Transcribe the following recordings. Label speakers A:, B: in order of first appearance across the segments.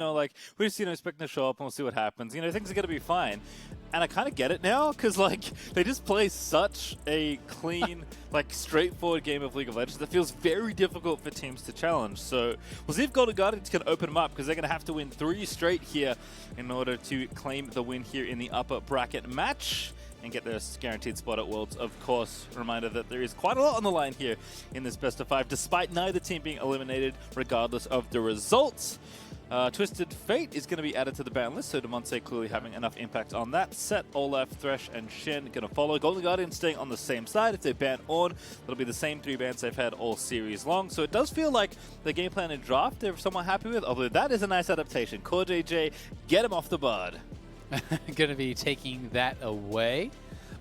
A: like, we're just, expecting to show up and we'll see what happens. Things are going to be fine. And I kind of get it now, because, they just play such a clean, straightforward game of League of Legends that feels very difficult for teams to challenge. So we'll see if Golden Guardians can open them up, because they're going to have to win 3 straight here in order to claim the win here in the upper bracket match and get their guaranteed spot at Worlds. Of course, reminder that there is quite a lot on the line here in this best of 5, despite neither team being eliminated, regardless of the results. Twisted Fate is going to be added to the ban list, so Demonte clearly having enough impact on that. Set, Olaf, Thresh, and Shen going to follow. Golden Guardians staying on the same side. If they ban Ornn, it'll be the same 3 bans they've had all series long. So it does feel like the game plan and draft they're somewhat happy with, although that is a nice adaptation. Core JJ, get him off the board.
B: Going to be taking that away.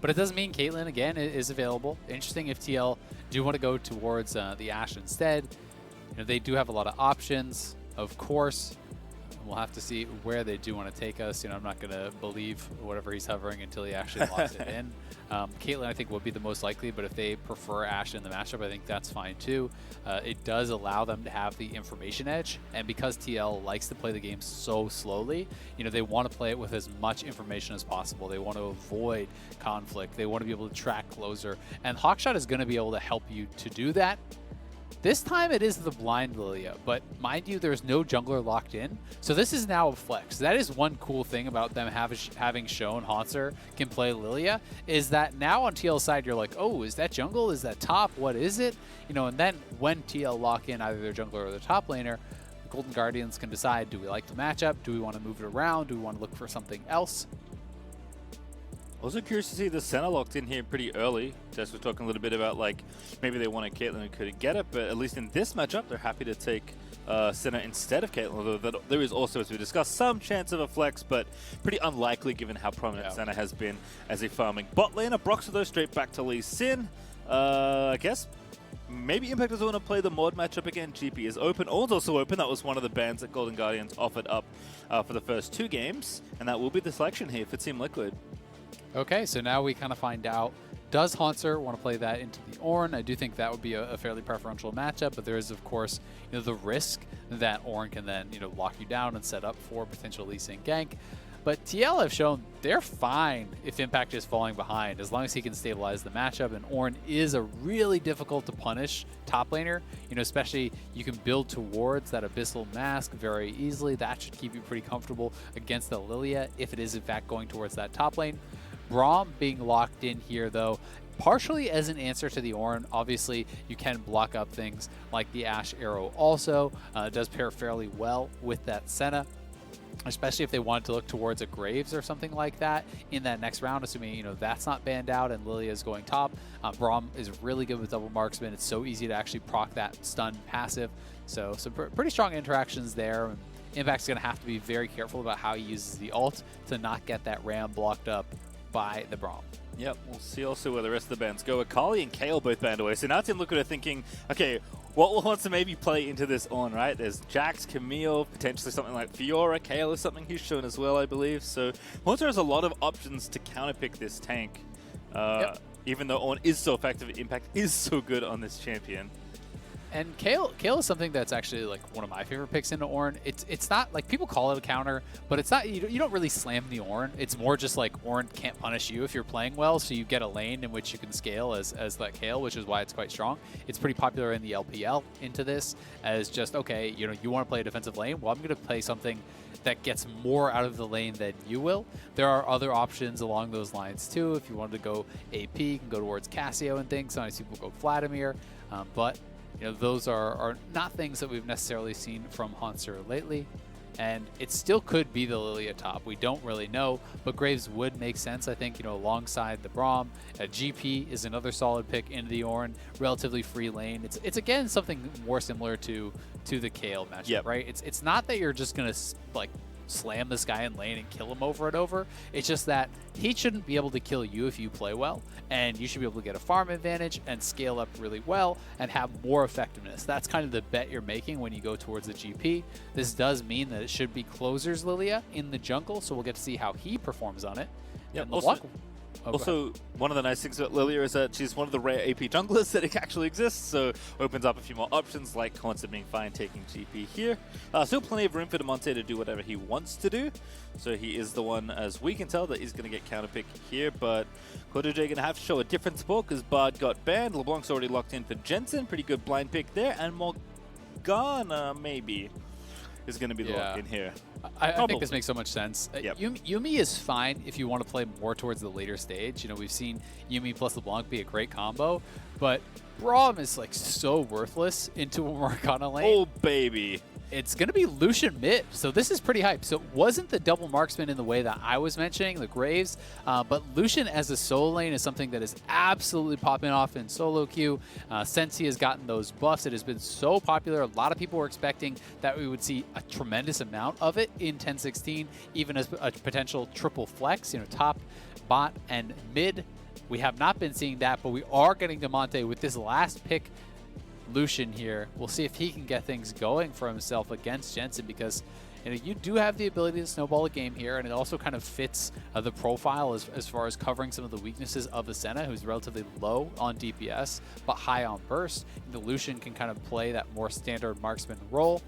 B: But it doesn't mean Caitlyn, again, is available. Interesting if TL do want to go towards the Ashe instead. They do have a lot of options, of course. We'll have to see where they do want to take us. I'm not going to believe whatever he's hovering until he actually locks it in. Caitlyn, I think, would be the most likely, but if they prefer Ashe in the matchup, I think that's fine too. It does allow them to have the information edge, and because TL likes to play the game so slowly, they want to play it with as much information as possible. They want to avoid conflict. They want to be able to track closer, and Hawkshot is going to be able to help you to do that. This time it is the blind Lilia, but mind you, there's no jungler locked in, so this is now a flex. That is one cool thing about them having shown Hauntzer can play Lilia, is that now on TL's side you're like, oh, is that jungle? Is that top? What is it? And then when TL lock in either their jungler or their top laner, Golden Guardians can decide, do we like the matchup? Do we want to move it around? Do we want to look for something else?
A: Also curious to see the center locked in here pretty early. Jess was talking a little bit about maybe they wanted Caitlyn and couldn't get it, but at least in this matchup they're happy to take center instead of Caitlyn, although there is also, as we discussed, some chance of a flex, but pretty unlikely given how prominent center has been as a farming bot laner. Broxah though straight back to Lee Sin. I guess maybe Impact doesn't want to play the mod matchup again. GP is open. Ornn's also open. That was one of the bans that Golden Guardians offered up for the first 2 games, and that will be the selection here for Team Liquid.
B: Okay, so now we kind of find out, does Hauntzer want to play that into the Ornn? I do think that would be a fairly preferential matchup, but there is, of course, the risk that Ornn can then, lock you down and set up for potential Lee Sin gank. But TL have shown they're fine if Impact is falling behind, as long as he can stabilize the matchup, and Ornn is a really difficult to punish top laner, especially you can build towards that Abyssal Mask very easily. That should keep you pretty comfortable against the Lilia if it is in fact going towards that top lane. Braum being locked in here, though, partially as an answer to the Ornn. Obviously, you can block up things like the Ashe Arrow also. It does pair fairly well with that Senna, especially if they wanted to look towards a Graves or something like that in that next round, assuming, that's not banned out and Lilia is going top. Braum is really good with double marksman. It's so easy to actually proc that stun passive. So some pretty strong interactions there. Impact's going to have to be very careful about how he uses the ult to not get that Ram blocked up by the Braum.
A: Yep, we'll see also where the rest of the bans go. Akali and Kayle both banned away. So now Team Liquid are thinking, okay, what wants to maybe play into this on, right? There's Jax, Camille, potentially something like Fiora. Kayle is something he's shown as well, I believe. So Hauntzer has a lot of options to counterpick this tank. Even though Ornn is so effective, Impact is so good on this champion.
B: And Kayle is something that's actually one of my favorite picks into Ornn. It's not people call it a counter, but it's not. You don't really slam the Ornn. It's more just Ornn can't punish you if you're playing well, so you get a lane in which you can scale as that Kayle, which is why it's quite strong. It's pretty popular in the LPL into this as just, okay, you want to play a defensive lane. Well, I'm going to play something that gets more out of the lane than you will. There are other options along those lines too. If you wanted to go AP, you can go towards Cassio and things. Sometimes people go Vladimir, but those are not things that we've necessarily seen from Hauntzer lately. And it still could be the Lilia top. We don't really know, but Graves would make sense, I think, alongside the Braum. GP is another solid pick into the Ornn, relatively free lane. It's again, something more similar to the Kayle matchup, right? It's not that you're just going to, slam this guy in lane and kill him over and over. It's just that he shouldn't be able to kill you if you play well, and you should be able to get a farm advantage and scale up really well and have more effectiveness. That's kind of the bet you're making when you go towards the GP. This does mean that it should be Closer's Lilia in the jungle, so we'll get to see how he performs on it.
A: Yeah, Also, one of the nice things about Lilia is that she's one of the rare AP junglers that actually exists, so opens up a few more options, like Haunted being fine taking GP here. Still plenty of room for Demonte to do whatever he wants to do, so he is the one, as we can tell, that he's going to get counterpick here, but KotoJ going to have to show a different support because Bard got banned. LeBlanc's already locked in for Jensen, pretty good blind pick there, and Morgana, maybe, is going to be the lock in here.
B: I think this makes so much sense.
A: Yep.
B: Yuumi is fine if you want to play more towards the later stage. You know, we've seen Yuumi plus LeBlanc be a great combo, but Braum is like so worthless into a Morgana lane.
A: Oh, baby.
B: It's going to be Lucian mid, so this is pretty hype. So it wasn't the double marksman in the way that I was mentioning, the Graves, but Lucian as a solo lane is something that is absolutely popping off in solo queue. Since he has gotten those buffs, it has been so popular. A lot of people were expecting that we would see a tremendous amount of it in 10-16, even as a potential triple flex, you know, top, bot, and mid. We have not been seeing that, but we are getting Demonte with this last pick. Lucian here. We'll see if he can get things going for himself against Jensen, because you know, you do have the ability to snowball a game here, and it also kind of fits the profile as far as covering some of the weaknesses of the Senna, who's relatively low on DPS but high on burst. And the Lucian can kind of play that more standard marksman role.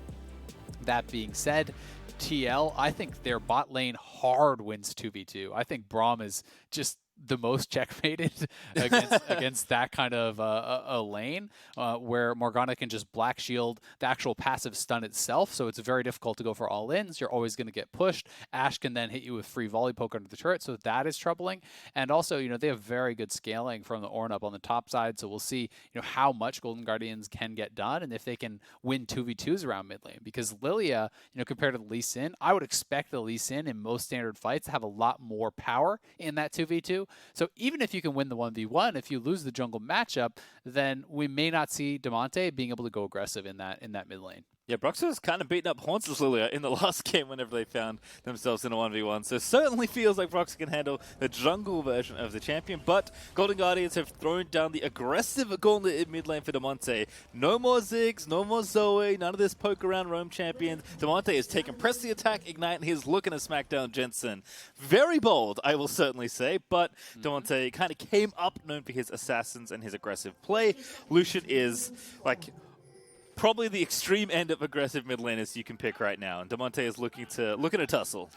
B: That being said, TL, I think their bot lane hard wins 2v2. I think Braum is just the most checkmated against that kind of a lane where Morgana can just black shield the actual passive stun itself, so it's very difficult to go for all-ins. You're always going to get pushed. Ashe can then hit you with free volley poke under the turret, so that is troubling. And also, you know, they have very good scaling from the Ornn up on the top side, so we'll see, you know, how much Golden Guardians can get done and if they can win 2v2s around mid lane. Because Lilia, you know, compared to the Lee Sin, I would expect the Lee Sin in most standard fights to have a lot more power in that 2v2. So even if you can win the 1v1, if you lose the jungle matchup, then we may not see Demonte being able to go aggressive in that mid lane.
A: Yeah, Broxah was kind of beating up Haunts' Lilia in the last game whenever they found themselves in a 1v1. So it certainly feels like Broxah can handle the jungle version of the champion. But Golden Guardians have thrown down the aggressive gauntlet in mid lane for Demonte. No more Ziggs, no more Zoe, none of this poke around roam champions. Demonte is taking press the attack, ignite, and he's looking to smack down Jensen. Very bold, I will certainly say. But Demonte kind of came up known for his assassins and his aggressive play. Lucian is like probably the extreme end of aggressive mid laners you can pick right now, and Demonte is looking to tussle.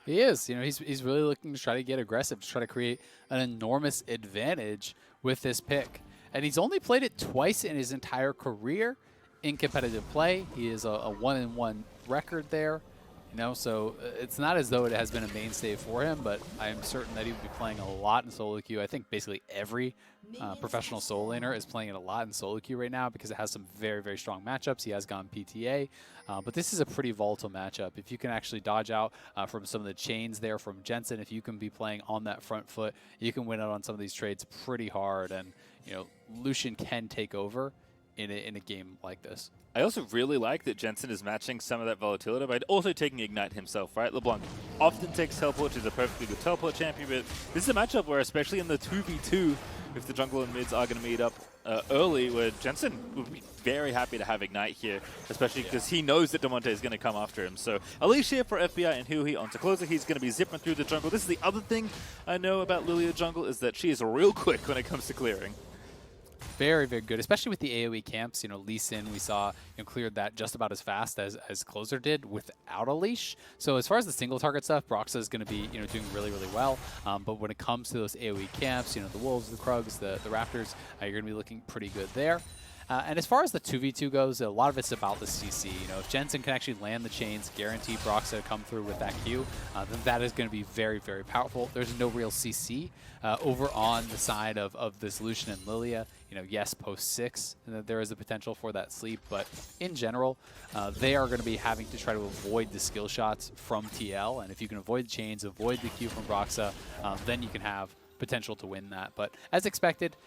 B: He is. You know, he's really looking to try to get aggressive, to try to create an enormous advantage with this pick. And he's only played it twice in his entire career in competitive play. He is a 1-1 record there. You know, so it's not as though it has been a mainstay for him, but I am certain that he will be playing a lot in solo queue. I think basically every professional solo laner is playing it a lot in solo queue right now because it has some very, very strong matchups. He has gone PTA, but this is a pretty volatile matchup. If you can actually dodge out from some of the chains there from Jensen, if you can be playing on that front foot, you can win out on some of these trades pretty hard. And, you know, Lucian can take over in a game like this.
A: I also really like that Jensen is matching some of that volatility by also taking Ignite himself, right? LeBlanc often takes Teleport, she's a perfectly good Teleport champion, but this is a matchup where, especially in the 2v2, if the jungle and mids are going to meet up early, where Jensen would be very happy to have Ignite here, especially because he knows that Demonte is going to come after him. So Alicia for FBI and Huhi onto closer. He's going to be zipping through the jungle. This is the other thing I know about Lilia jungle, is that she is real quick when it comes to clearing.
B: Very, very good, especially with the AoE camps. You know, Lee Sin, we saw, you know, cleared that just about as fast as Closer did without a leash. So as far as the single target stuff, Broxah is going to be, you know, doing really, really well. But when it comes to those AoE camps, you know, the Wolves, the Krugs, the Raptors, you're going to be looking pretty good there. And as far as the 2v2 goes, a lot of it's about the CC. You know, if Jensen can actually land the chains, guarantee Broxah to come through with that Q, then that is going to be very, very powerful. There's no real CC over on the side of this Lucian and Lilia. You know, yes, post 6, there is a potential for that sleep, but in general, they are going to be having to try to avoid the skill shots from TL, and if you can avoid the chains, avoid the Q from Broxah, then you can have potential to win that. But as expected,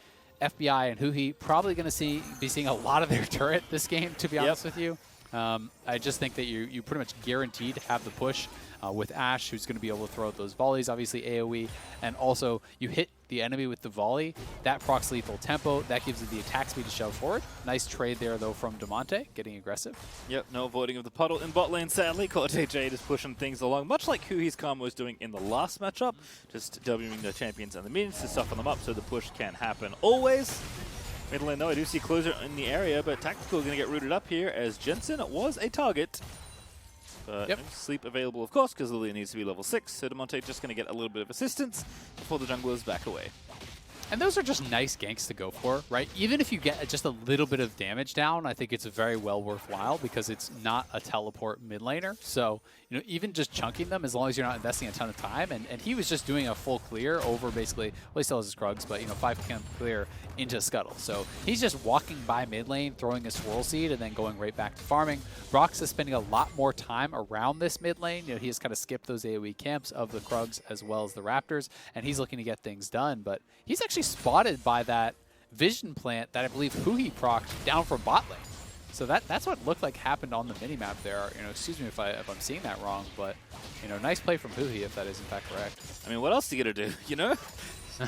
B: FBI and Huhi probably going to be seeing a lot of their turret this game, to be honest with you. I just think that you pretty much guaranteed to have the push with Ashe, who's going to be able to throw out those volleys, obviously AoE, and also you hit the enemy with the volley, that procs lethal tempo, that gives it the attack speed to shove forward. Nice trade there, though, from Demonte, getting aggressive.
A: Yep, no avoiding of the puddle in bot lane, sadly. Cortej just pushing things along, much like Huhi's Karma was doing in the last matchup, just Wing the champions and the minions to soften them up so the push can happen always. Mid lane, though, I do see Closer in the area, but Tactical going to get rooted up here as Jensen was a target. But no sleep available, of course, because Lilia needs to be level 6, so Demonte just going to get a little bit of assistance before the junglers back away.
B: And those are just nice ganks to go for, right? Even if you get just a little bit of damage down, I think it's very well worthwhile because it's not a teleport mid laner. So, even just chunking them, as long as you're not investing a ton of time, and he was just doing a full clear over basically, well, he still has his Krugs, but 5 camp clear into Scuttle. So he's just walking by mid lane, throwing a Swirl Seed, and then going right back to farming. Brox is spending a lot more time around this mid lane. He has kind of skipped those AoE camps of the Krugs as well as the Raptors, and he's looking to get things done, but he's actually spotted by that vision plant that I believe Huhi procced down from bot lane. So that's what looked like happened on the minimap there. Excuse me if I'm seeing that wrong, but nice play from Huhi if that is in fact correct.
A: I mean, what else are you gonna do?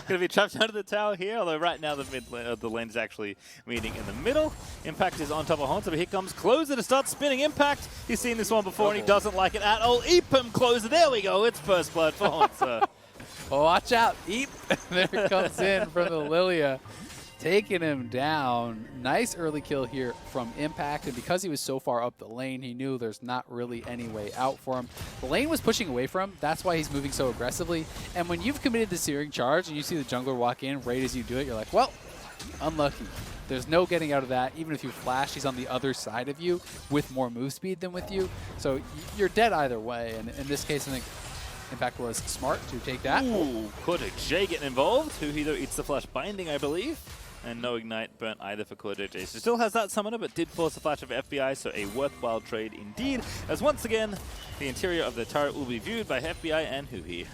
A: Gonna be trapped under the tower here, although right now the lane is actually meeting in the middle. Impact is on top of Haunter, but here comes Closer to start spinning Impact. He's seen this one before and he doesn't like it at all. Eep him, Closer. There we go. It's first blood for Haunter.
B: Oh, watch out. Eep. There it comes in from the Lilia. Taking him down. Nice early kill here from Impact, and because he was so far up the lane, he knew there's not really any way out for him. The lane was pushing away from him. That's why he's moving so aggressively. And when you've committed the Searing Charge and you see the jungler walk in right as you do it, you're like, well, unlucky. There's no getting out of that. Even if you flash, he's on the other side of you with more move speed than with you. So you're dead either way. And in this case, I think Impact was smart to take that.
A: Ooh, Cortej getting involved. Huhi eats the flash binding, I believe. And no Ignite burnt either for Cortej. So still has that summoner, but did force a flash of FBI, so a worthwhile trade indeed. As once again, the interior of the turret will be viewed by FBI and Huhi.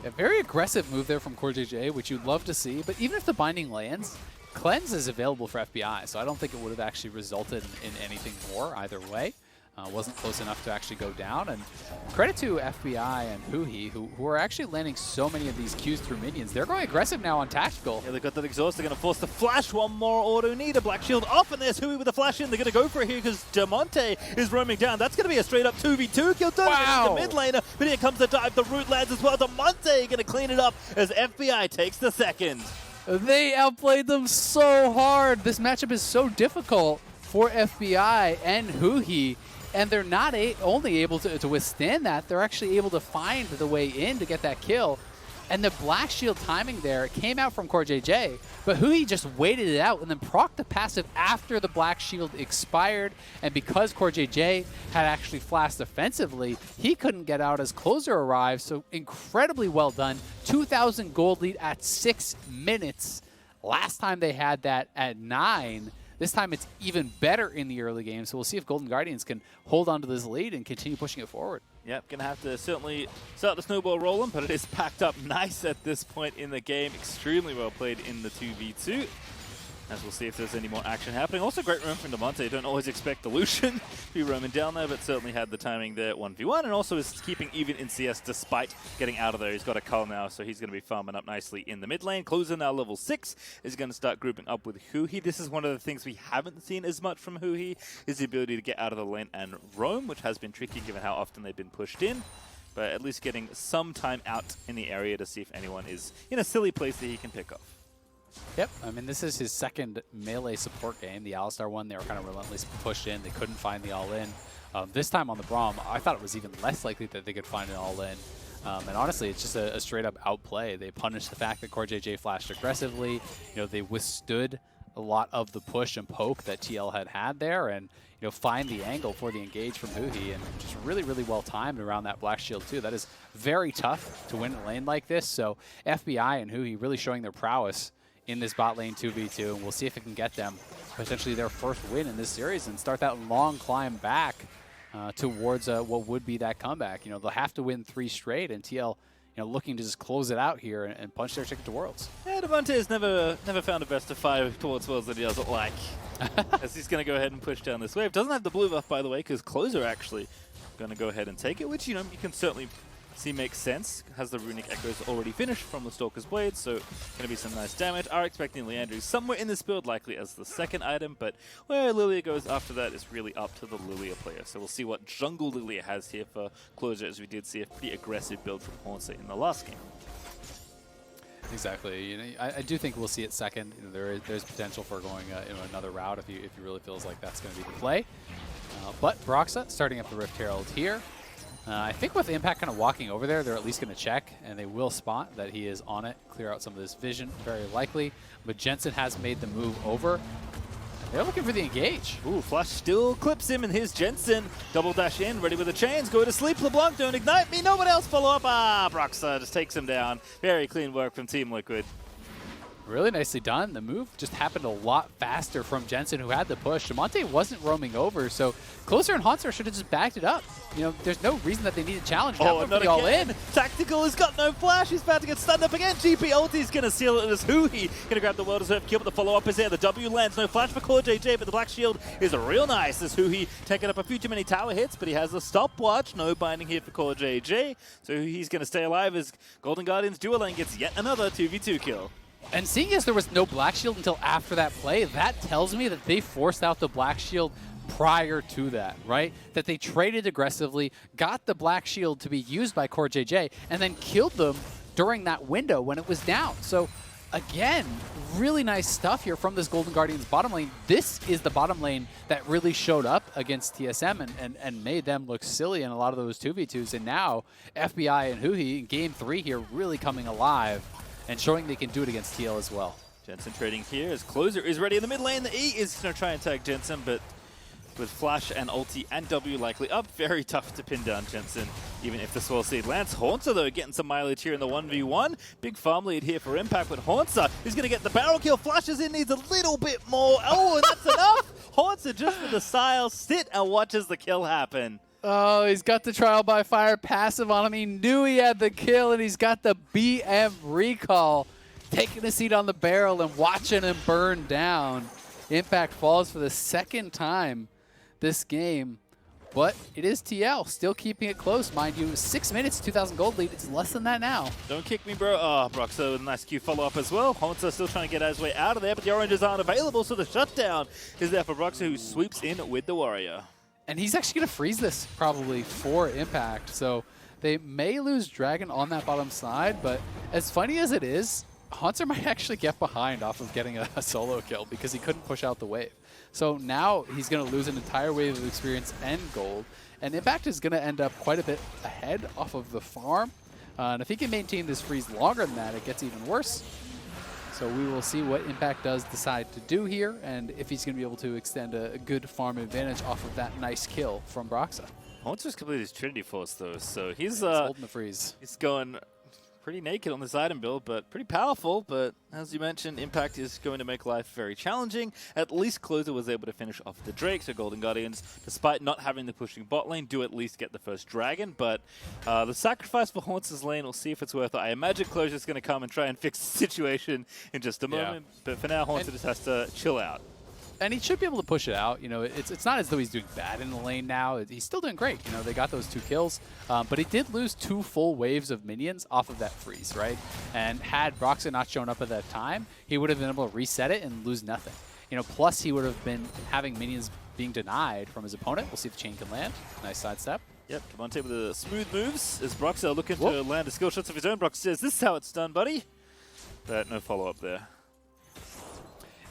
B: A very aggressive move there from Cortej, which you'd love to see. But even if the binding lands, Cleanse is available for FBI, so I don't think it would have actually resulted in anything more either way. Wasn't close enough to actually go down. And credit to FBI and Huhi, who are actually landing so many of these Qs through minions. They're going aggressive now on Tactical.
A: Yeah, they've got that exhaust. They're going to force the flash. One more auto need. A Black Shield off, and there's Huhi with the flash in. They're going to go for it here because Demonte is roaming down. That's going to be a straight-up 2v2 kill.
B: Wow.
A: The mid laner, but here comes the dive. The root lands as well. Demonte going to clean it up as FBI takes the second.
B: They outplayed them so hard. This matchup is so difficult for FBI and Huhi. And they're not only able to withstand that, they're actually able to find the way in to get that kill. And the Black Shield timing there came out from Cortej, but Huhi just waited it out and then procced the passive after the Black Shield expired. And because Cortej had actually flashed offensively, he couldn't get out as Closer arrived. So incredibly well done. 2,000 gold lead at 6 minutes. Last time they had that at 9. This time it's even better in the early game, so we'll see if Golden Guardians can hold on to this lead and continue pushing it forward.
A: Yep, going to have to certainly start the snowball rolling, but it is packed up nice at this point in the game. Extremely well played in the 2v2. As we'll see if there's any more action happening. Also great roam from Demonte. Don't always expect the Lucian to be roaming down there, but certainly had the timing there at 1v1, and also is keeping even in CS despite getting out of there. He's got a cull now, so he's going to be farming up nicely in the mid lane. Closer now level 6 is going to start grouping up with Huhi. This is one of the things we haven't seen as much from Huhi, is the ability to get out of the lane and roam, which has been tricky given how often they've been pushed in. But at least getting some time out in the area to see if anyone is in a silly place that he can pick off.
B: Yep, I mean, this is his second melee support game. The Alistar one, they were kind of relentlessly pushed in. They couldn't find the all-in. This time on the Braum, I thought it was even less likely that they could find an all-in. And honestly, it's just a straight-up outplay. They punished the fact that Cortej flashed aggressively. They withstood a lot of the push and poke that TL had there, and find the angle for the engage from Huhi, and just really, really well timed around that Black Shield too. That is very tough to win a lane like this. So FBI and Huhi really showing their prowess in this bot lane 2v2, and we'll see if it can get them potentially their first win in this series and start that long climb back towards what would be that comeback. They'll have to win 3 straight, and TL looking to just close it out here and punch their ticket to Worlds.
A: Yeah, Demonte has never found a best of 5 towards Worlds that he doesn't like. as he's going to go ahead and push down this wave. Doesn't have the blue buff, by the way, because Closer actually going to go ahead and take it, which, you know, you can certainly see makes sense. Has the Runic Echoes already finished from the Stalker's Blade, so going to be some nice damage. Are expecting Leandru somewhere in this build, likely as the second item, but where Lilia goes after that is really up to the Lilia player. So we'll see what jungle Lilia has here for Closer, as we did see a pretty aggressive build from Hornset in the last game.
B: Exactly. You know, I do think we'll see it second. You know, there's potential for going another route if he really feels like that's going to be the play. But Broxa starting up the Rift Herald here. I think with Impact kind of walking over there, they're at least going to check, and they will spot that he is on it, clear out some of this vision, very likely. But Jensen has made the move over. They're looking for the engage.
A: Ooh, Flash still clips him, and here's Jensen. Double dash in, ready with the chains. Go to sleep, LeBlanc, don't ignite me. No one else follow up. Broxa just takes him down. Very clean work from Team Liquid.
B: Really nicely done. The move just happened a lot faster from Jensen, who had the push. Damonte wasn't roaming over, so Closer and Haunter should have just backed it up. You know, there's no reason that they need a challenge.
A: Oh, not all in. Tactical has got no flash. He's about to get stunned up again. GP ulti's going to seal it as Huhi. Going to grab the World Reserve kill, but the follow-up is there. The W lands. No flash for Core JJ, but the Black Shield is real nice as Huhi taking up a few too many tower hits, but he has the stopwatch. No binding here for Core JJ. So he's going to stay alive as Golden Guardians dual lane gets yet another 2v2 kill.
B: And seeing as there was no Black Shield until after that play, that tells me that they forced out the Black Shield prior to that, right? That they traded aggressively, got the Black Shield to be used by Core JJ, and then killed them during that window when it was down. So, again, really nice stuff here from this Golden Guardians bottom lane. This is the bottom lane that really showed up against TSM and made them look silly in a lot of those 2v2s. And now, FBI and Huhi in Game 3 here really coming alive and showing they can do it against TL as well.
A: Jensen trading here as Closer is ready in the mid lane. The E is going to try and tag Jensen, but with Flash and ulti and W likely up, very tough to pin down Jensen, even if the Swell Seed lands. Haunter, though, getting some mileage here in the 1v1. Big farm lead here for Impact, but Haunter is going to get the barrel kill. Flashes in, needs a little bit more. Oh, and that's enough. Haunter just with the style sit and watches the kill happen.
B: Oh, he's got the Trial by Fire passive on him. He knew he had the kill, and he's got the BM recall. Taking a seat on the barrel and watching him burn down. Impact falls for the second time this game, but it is TL, still keeping it close, mind you. 6 minutes, 2,000 gold lead. It's less than that now.
A: Don't kick me, bro. Oh, Broxa with a nice Q follow-up as well. Haunter still trying to get his way out of there, but the oranges aren't available, so the shutdown is there for Broxa, who sweeps in with the Warrior.
B: And he's actually going to freeze this, probably, for Impact. So they may lose Dragon on that bottom side, but as funny as it is, Haunter might actually get behind off of getting a solo kill because he couldn't push out the wave. So now he's going to lose an entire wave of experience and gold. And Impact is going to end up quite a bit ahead off of the farm. And if he can maintain this freeze longer than that, it gets even worse. So we will see what Impact does decide to do here, and if he's going to be able to extend a good farm advantage off of that nice kill from Broxa.
A: Haunter's completed his Trinity Force, though, so he's
B: holding the freeze.
A: He's going pretty naked on this item build, but pretty powerful. But as you mentioned, Impact is going to make life very challenging. At least Closer was able to finish off the Drake, so Golden Guardians, despite not having the pushing bot lane, do at least get the first Dragon. But the sacrifice for Haunter's lane, we'll see if it's worth it. I imagine Closer's going to come and try and fix the situation in just a moment. But for now, Haunter just has to chill out.
B: And he should be able to push it out. You know, it's not as though he's doing bad in the lane now. He's still doing great. You know, they got those 2 kills. But he did lose 2 full waves of minions off of that freeze, right? And had Broxa not shown up at that time, he would have been able to reset it and lose nothing. You know, plus he would have been having minions being denied from his opponent. We'll see if the chain can land. Nice sidestep.
A: Yep, Damonte with the smooth moves as Broxa looking to land a skill shots of his own. Broxa says, this is how it's done, buddy. But no follow-up there.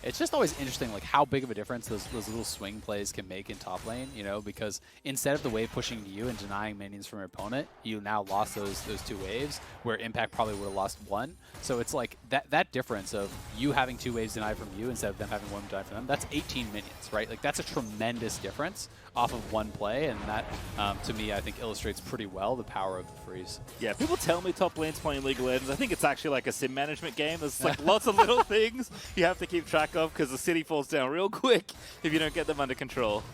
B: It's just always interesting, like, how big of a difference those little swing plays can make in top lane, you know, because instead of the wave pushing to you and denying minions from your opponent, you now lost those 2 waves, where Impact probably would have lost 1. So it's like that difference of you having 2 waves denied from you instead of them having 1 denied from them, that's 18 minions, right? Like, that's a tremendous difference off of 1 play, and that, to me, I think illustrates pretty well the power of the freeze.
A: Yeah, people tell me top lane's playing League of Legends. I think it's actually like a sim management game. There's like lots of little things you have to keep track of because the city falls down real quick if you don't get them under control.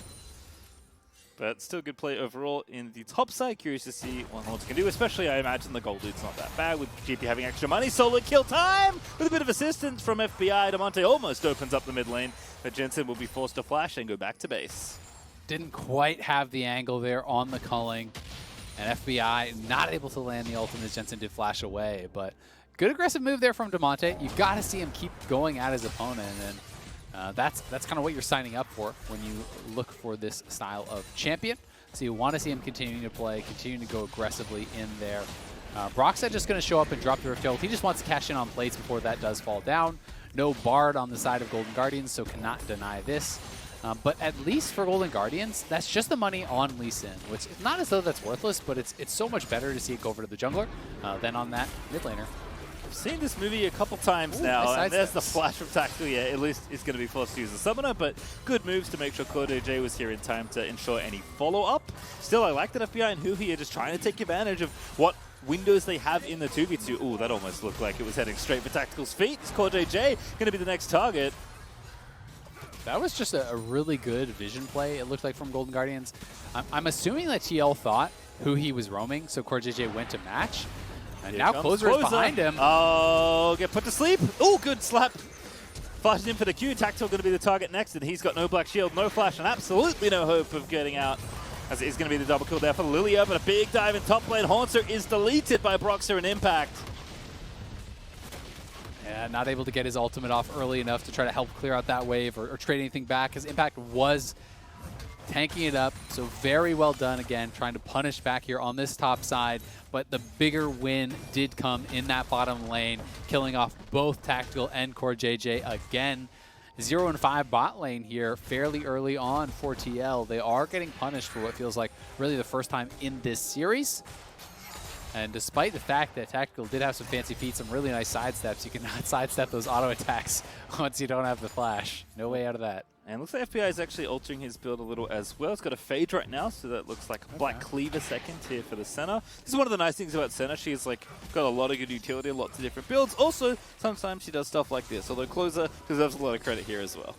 A: But still good play overall in the top side. Curious to see what Horns can do, especially I imagine the gold lead's not that bad with GP having extra money. Solid kill time with a bit of assistance from FBI. Damonte almost opens up the mid lane, but Jensen will be forced to flash and go back to base.
B: Didn't quite have the angle there on the culling. And FBI not able to land the ultimate as Jensen did flash away. But good aggressive move there from Damonte. You got to see him keep going at his opponent. And that's kind of what you're signing up for when you look for this style of champion. So you want to see him continuing to play, continuing to go aggressively in there. Broxette just going to show up and drop the Rift Herald. He just wants to cash in on plates before that does fall down. No Bard on the side of Golden Guardians, so cannot deny this. But at least for Golden Guardians, that's just the money on Lee Sin, which is not as though that's worthless, but it's so much better to see it go over to the jungler than on that mid laner.
A: I've seen this movie a couple times now,
B: nice
A: and there's the flash from Tactical. Yeah, at least it's going to be forced to use the Summoner, but good moves to make sure Claude J was here in time to ensure any follow-up. Still, I like that FBI and Huhi are just trying to take advantage of what windows they have in the 2v2. Ooh, that almost looked like it was heading straight for Tactical's feet. Is Claude J going to be the next target?
B: That was just a really good vision play, it looked like, from Golden Guardians. I'm assuming that TL thought Huhi was roaming, so Core JJ went to match. And now Closer is behind him.
A: Oh, get put to sleep. Oh, good slap. Flashes in for the Q. Tactical going to be the target next, and he's got no black shield, no flash, and absolutely no hope of getting out. As it is going to be the double kill there for Lilia, but a big dive in top lane. Haunter is deleted by Broxer and Impact.
B: Yeah, not able to get his ultimate off early enough to try to help clear out that wave or trade anything back, because Impact was tanking it up. So very well done again, trying to punish back here on this top side. But the bigger win did come in that bottom lane, killing off both Tactical and Core JJ again. 0 and 5 bot lane here fairly early on for TL. They are getting punished for what feels like really the first time in this series. And despite the fact that Tactical did have some fancy feet, some really nice sidesteps, you cannot sidestep those auto attacks once you don't have the flash. No way out of that.
A: And looks like FBI is actually altering his build a little as well. It's got a Phage right now, so that looks like a Black Cleaver second here for the Senna. This is one of the nice things about Senna. She's like got a lot of good utility, lots of different builds. Also, sometimes she does stuff like this, although Closer deserves a lot of credit here as well.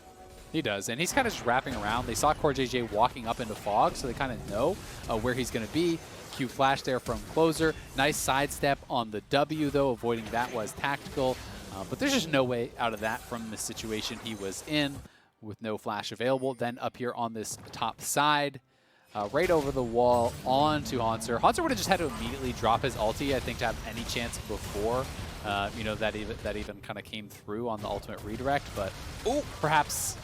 B: He does, and he's kind of just wrapping around. They saw Core JJ walking up into Fog, so they kind of know where he's going to be. Q flash there from Closer. Nice sidestep on the W, though. Avoiding that was Tactical. But there's just no way out of that from the situation he was in with no flash available. Then up here on this top side, right over the wall onto Haunter. Haunter would have just had to immediately drop his ulti, I think, to have any chance before that even kind of came through on the ultimate redirect. But perhaps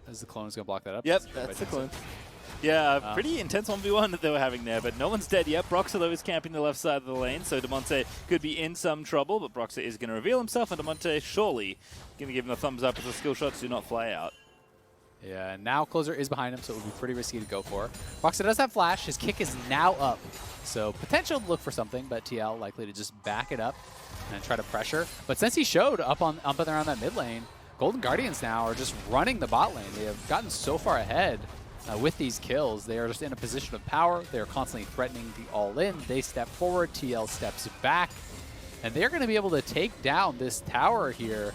B: as the clone is going to block that up.
A: Yep, that's the clone. Yeah, pretty intense 1v1 that they were having there, but no one's dead yet. Broxer, though, is camping the left side of the lane, so Damonte could be in some trouble, but Broxer is going to reveal himself, and Damonte surely going to give him a thumbs up as the skill shots do not fly out.
B: Yeah, now Closer is behind him, so it would be pretty risky to go for. Broxer does have flash. His kick is now up, so potential to look for something, but TL likely to just back it up and try to pressure. But since he showed up and around that mid lane, Golden Guardians now are just running the bot lane. They have gotten so far ahead with these kills. They are just in a position of power. They are constantly threatening the all-in. They step forward, TL steps back, and they're going to be able to take down this tower here.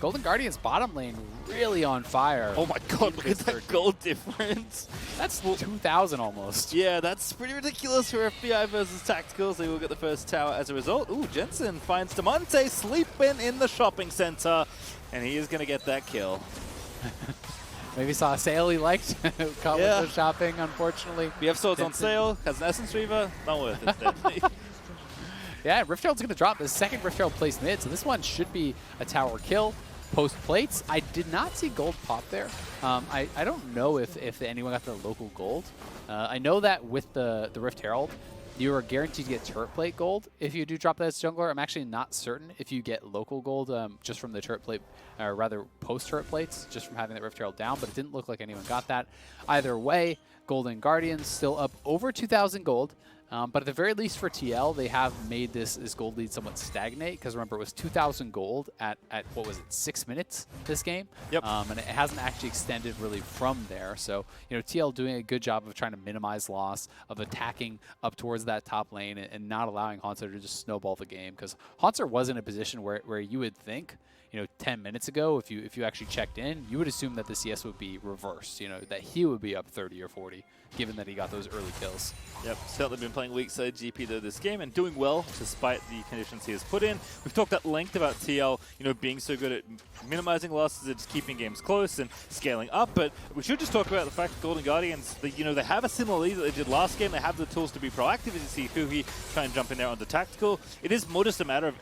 B: Golden Guardians bottom lane really on fire.
A: Oh my god, look at that gold difference.
B: That's 2,000 almost.
A: Yeah, that's pretty ridiculous for FBI versus Tacticals. They will get the first tower as a result. Ooh, Jensen finds Damonte sleeping in the shopping center, and he is going to get that kill.
B: Maybe saw a sale he liked. Caught with the shopping, unfortunately.
A: We have swords on sale. Has an Essence Reaver. Not worth it, definitely.
B: Yeah, Rift Herald's going to drop the second Rift Herald placed mid, so this one should be a tower kill. Post plates. I did not see gold pop there. I don't know if anyone got the local gold. I know that with the Rift Herald, you are guaranteed to get turret plate gold if you do drop that as jungler. I'm actually not certain if you get local gold just from the turret plate, or rather post-turret plates, just from having that Rift Herald down, but it didn't look like anyone got that. Either way, Golden Guardians still up over 2,000 gold. But at the very least for TL, they have made this gold lead somewhat stagnate, because remember, it was 2,000 gold at what was it, 6 minutes this game?
A: Yep.
B: And it hasn't actually extended really from there. So, TL doing a good job of trying to minimize loss, of attacking up towards that top lane and not allowing Haunter to just snowball the game, because Haunter was in a position where you would think, 10 minutes ago, if you actually checked in, you would assume that the CS would be reversed, that he would be up 30 or 40, given that he got those early kills.
A: Yep, certainly been playing weak side GP though this game and doing well despite the conditions he has put in. We've talked at length about TL, being so good at minimizing losses and just keeping games close and scaling up, but we should just talk about the fact that Golden Guardians, they have a similar lead that they did last game. They have the tools to be proactive, as you see Fuhi try and jump in there on the tactical. It is more just a matter of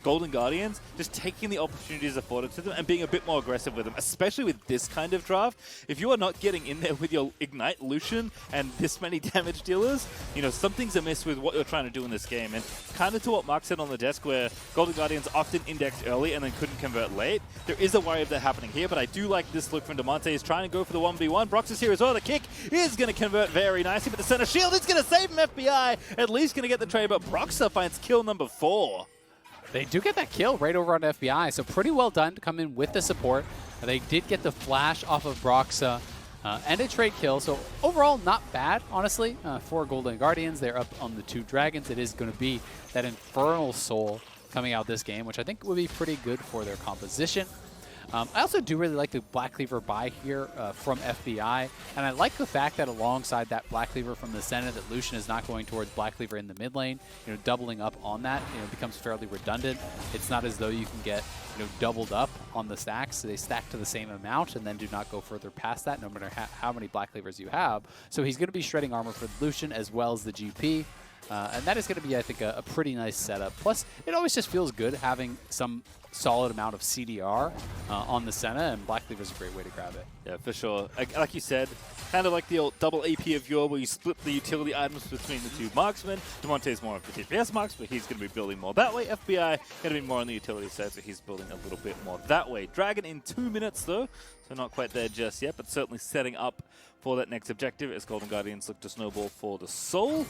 A: Golden Guardians just taking the opportunities afforded to them and being a bit more aggressive with them, especially with this kind of draft. If you are not getting in there with your Ignite Lucian and this many damage dealers, something's amiss with what you're trying to do in this game. And kind of to what Mark said on the desk, where Golden Guardians often indexed early and then couldn't convert late, there is a worry of that happening here, but I do like this look from Demonte. He's trying to go for the 1v1. Brox is here as well. The kick is going to convert very nicely, but the center shield is going to save him. FBI at least going to get the trade, but Broxa finds kill number 4.
B: They do get that kill right over on FBI, so pretty well done to come in with the support. They did get the flash off of Broxa and a trade kill, so overall not bad, honestly, for Golden Guardians. They're up on the 2 dragons. It is going to be that Infernal Soul coming out this game, which I think would be pretty good for their composition. I also do really like the Black Cleaver buy here from FBI, and I like the fact that alongside that Black Cleaver from the Senate, that Lucian is not going towards Black Cleaver in the mid lane. Doubling up on that, becomes fairly redundant. It's not as though you can get, doubled up on the stacks. So they stack to the same amount and then do not go further past that, no matter how many Black Cleavers you have. So he's going to be shredding armor for Lucian as well as the GP. And that is going to be, I think, a pretty nice setup. Plus, it always just feels good having some solid amount of CDR on the Senna, and Black Cleaver is a great way to grab it.
A: Yeah, for sure. Like you said, kind of like the old double AP of yore, where you split the utility items between the 2 marksmen. Demonte's more of the DPS marks, but he's going to be building more that way. FBI going to be more on the utility side, so he's building a little bit more that way. Dragon in 2 minutes, though, so not quite there just yet, but certainly setting up for that next objective as Golden Guardians look to snowball for the Soul.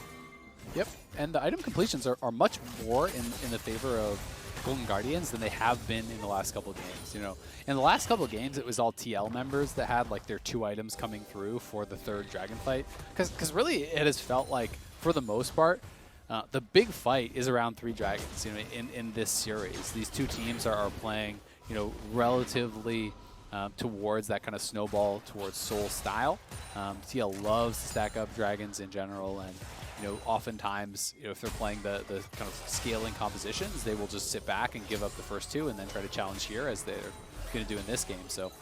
B: Yep, and the item completions are much more in the favor of Golden Guardians than they have been in the last couple of games. In the last couple of games, it was all TL members that had like their 2 items coming through for the 3rd dragon fight. Because really, it has felt like, for the most part, the big fight is around 3 dragons. In this series, these 2 teams are playing, relatively towards that kind of snowball towards Soul style. TL loves to stack up dragons in general, and oftentimes, if they're playing the kind of scaling compositions, they will just sit back and give up the first 2 and then try to challenge here, as they're going to do in this game. So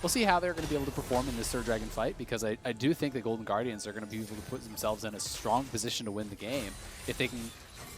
B: we'll see how they're going to be able to perform in this 3rd dragon fight, because I do think the Golden Guardians are going to be able to put themselves in a strong position to win the game if they can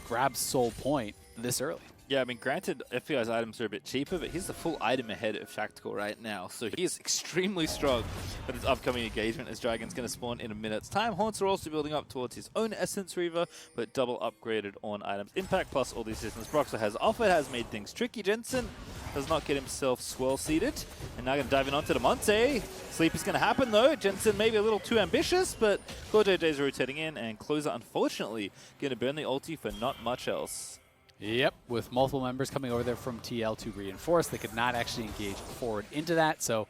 B: grab Soul Point this early.
A: Yeah, I mean, granted, FBI's items are a bit cheaper, but he's the full item ahead of Tactical right now. So he is extremely strong for this upcoming engagement, as Dragon's going to spawn in a minute's time. Haunts are also building up towards his own Essence Reaver, but double upgraded on items. Impact plus all the assistance Broxer has offered has made things tricky. Jensen does not get himself swirl-seated. And now going to dive in onto the Monte. Sleep is going to happen, though. Jensen maybe a little too ambitious, but GoJJ's rotating in, and Closer, unfortunately, going to burn the ulti for not much else.
B: Yep, with multiple members coming over there from TL to reinforce, they could not actually engage forward into that. So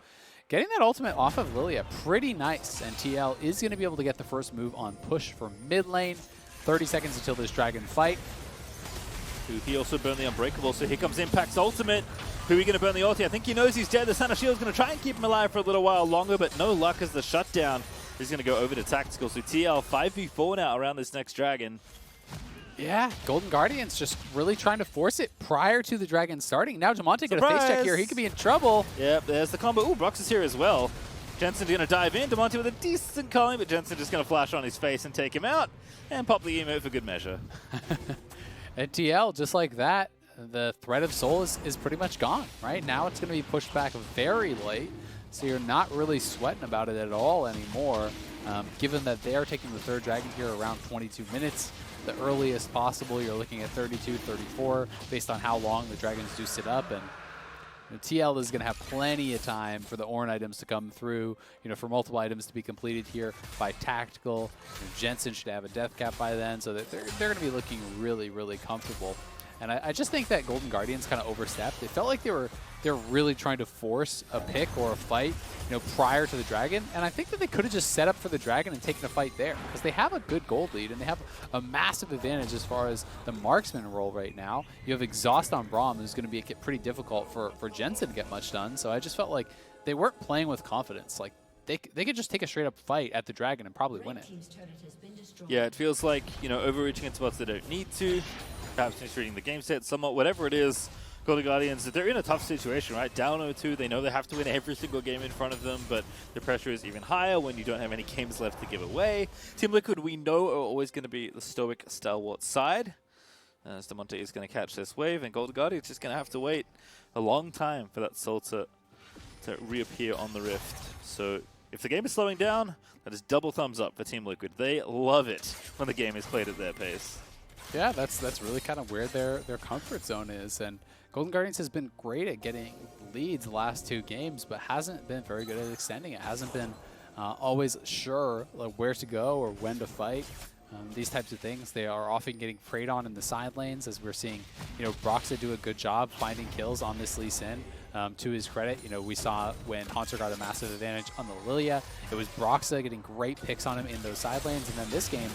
B: getting that ultimate off of Lilia, pretty nice. And TL is going to be able to get the first move on push from mid lane. 30 seconds until this dragon fight.
A: He also burned the Unbreakable, so here comes Impact's ultimate. Who are we going to burn the ulti? I think he knows he's dead. The Santa Shield's going to try and keep him alive for a little while longer, but no luck, as the shutdown is going to go over to Tactical. So TL 5v4 now around this next dragon.
B: Yeah, Golden Guardians just really trying to force it prior to the dragon starting. Now Demonte got a face check here. He could be in trouble.
A: Yep, there's the combo. Ooh, Brox is here as well. Jensen's going to dive in. Demonte with a decent calling, but Jensen just going to flash on his face and take him out and pop the emote for good measure.
B: And TL, just like that, the threat of Soul is pretty much gone, right? Now it's going to be pushed back very late, so you're not really sweating about it at all anymore, given that they are taking the 3rd dragon here around 22 minutes. The earliest possible, you're looking at 32, 34, based on how long the dragons do sit up. And TL is going to have plenty of time for the Ornn items to come through, for multiple items to be completed here by Tactical. Jensen should have a death cap by then, so that they're going to be looking really, really comfortable. And I just think that Golden Guardians kind of overstepped. It felt like they're really trying to force a pick or a fight, prior to the Dragon. And I think that they could have just set up for the Dragon and taken a fight there, because they have a good gold lead and they have a massive advantage as far as the marksman role right now. You have Exhaust on Braum, who's going to be pretty difficult for Jensen to get much done. So I just felt like they weren't playing with confidence. Like they could just take a straight up fight at the Dragon and probably win it.
A: Yeah, it feels like, overreaching in spots they don't need to. Perhaps misreading the game set somewhat, whatever it is. Golden Guardians, they're in a tough situation, right? Down 0-2, they know they have to win every single game in front of them, but the pressure is even higher when you don't have any games left to give away. Team Liquid, we know, are always going to be the stoic, stalwart side, as Demonte is going to catch this wave, and Golden Guardians just going to have to wait a long time for that soul to reappear on the Rift. So if the game is slowing down, that is double thumbs up for Team Liquid. They love it when the game is played at their pace.
B: Yeah, that's really kind of where their comfort zone is. And Golden Guardians has been great at getting leads the last 2 games, but hasn't been very good at extending it. Hasn't been always sure where to go or when to fight. These types of things, they are often getting preyed on in the side lanes, as we're seeing, Broxah do a good job finding kills on this Lee Sin. To his credit, we saw when Haunter got a massive advantage on the Lilia, it was Broxah getting great picks on him in those side lanes, and then this game,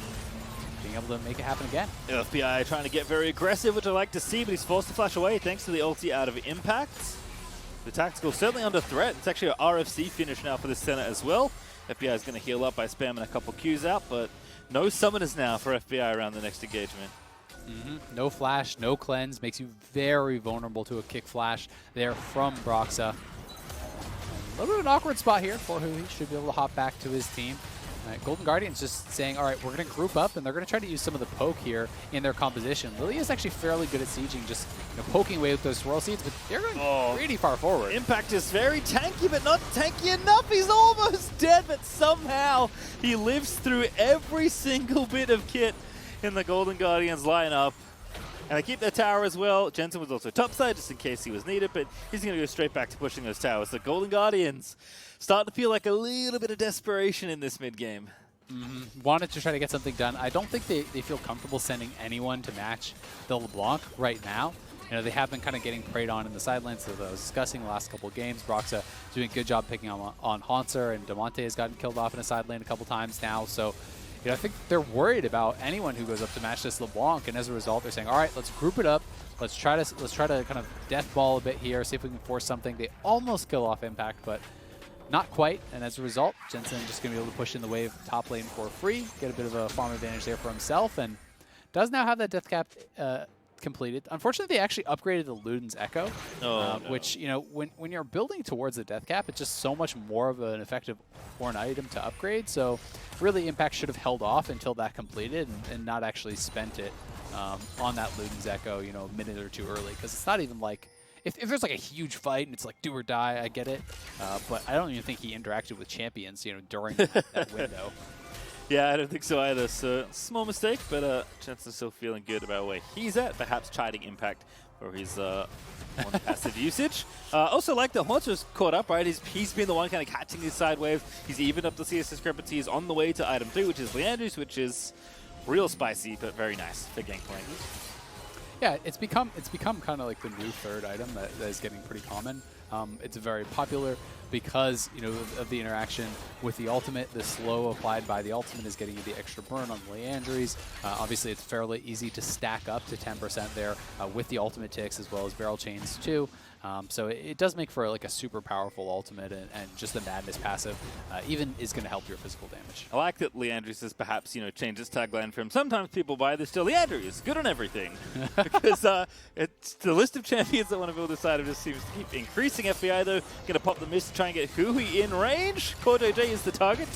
B: being able to make it happen again.
A: FBI trying to get very aggressive, which I like to see, but he's forced to flash away thanks to the ulti out of Impact. The Tactical certainly under threat. It's actually an RFC finish now for this center as well. FBI is going to heal up by spamming a couple Qs out, but no summoners now for FBI around the next engagement.
B: No flash, no cleanse, makes you very vulnerable to a kick flash there from Broxah. A little bit of an awkward spot here for who he should be able to hop back to his team. Golden Guardians just saying, all right, we're going to group up, and they're going to try to use some of the poke here in their composition. Lilia is actually fairly good at sieging, just poking away with those swirl seeds, but they're going pretty far forward.
A: Impact is very tanky, but not tanky enough. He's almost dead, but somehow he lives through every single bit of kit in the Golden Guardians lineup. And they keep their tower as well. Jensen was also topside just in case he was needed, but he's going to go straight back to pushing those towers. The Golden Guardians starting to feel like a little bit of desperation in this mid-game.
B: Wanted to try to get something done. I don't think they feel comfortable sending anyone to match the LeBlanc right now. They have been kind of getting preyed on in the sidelines, as I was discussing the last couple of games. Broxah doing a good job picking on Haunter, and Demonte has gotten killed off in a side lane a couple times now. So I think they're worried about anyone who goes up to match this LeBlanc, and as a result, they're saying, all right, let's group it up. Let's try to kind of death ball a bit here, see if we can force something. They almost kill off Impact, but not quite. And as a result, Jensen just going to be able to push in the wave top lane for free, get a bit of a farm advantage there for himself, and does now have that death cap completed. Unfortunately, they actually upgraded the Luden's Echo, which, when you're building towards the death cap, it's just so much more of an effective Ornn item to upgrade. So really, Impact should have held off until that completed and not actually spent it on that Luden's Echo, a minute or two early, because it's not even like, if there's like a huge fight and it's like do or die, I get it. But I don't even think he interacted with champions, during that window.
A: Yeah, I don't think so either. So small mistake, but Jensen's still feeling good about where he's at. Perhaps chiding Impact for his on passive usage. Also like that Haunter's caught up, right? He's been the one kind of catching these side waves. He's evened up the CS discrepancies on the way to item 3, which is Leandry's, which is real spicy, but very nice for Gangplank.
B: Yeah, it's become kind of like the new third item that is getting pretty common. It's very popular because of the interaction with the ultimate. The slow applied by the ultimate is getting you the extra burn on Leandry's. Obviously, it's fairly easy to stack up to 10% there with the ultimate ticks as well as barrel chains too. So it does make for like a super powerful ultimate, and just the madness passive even is going to help your physical damage.
A: I like that Leandry's has perhaps changed its tagline from sometimes people buy this to Leandry is good on everything, because it's the list of champions that want to build this item just seems to keep increasing. FBI though going to pop the mist to try and get Hui in range. Core JJ is the target,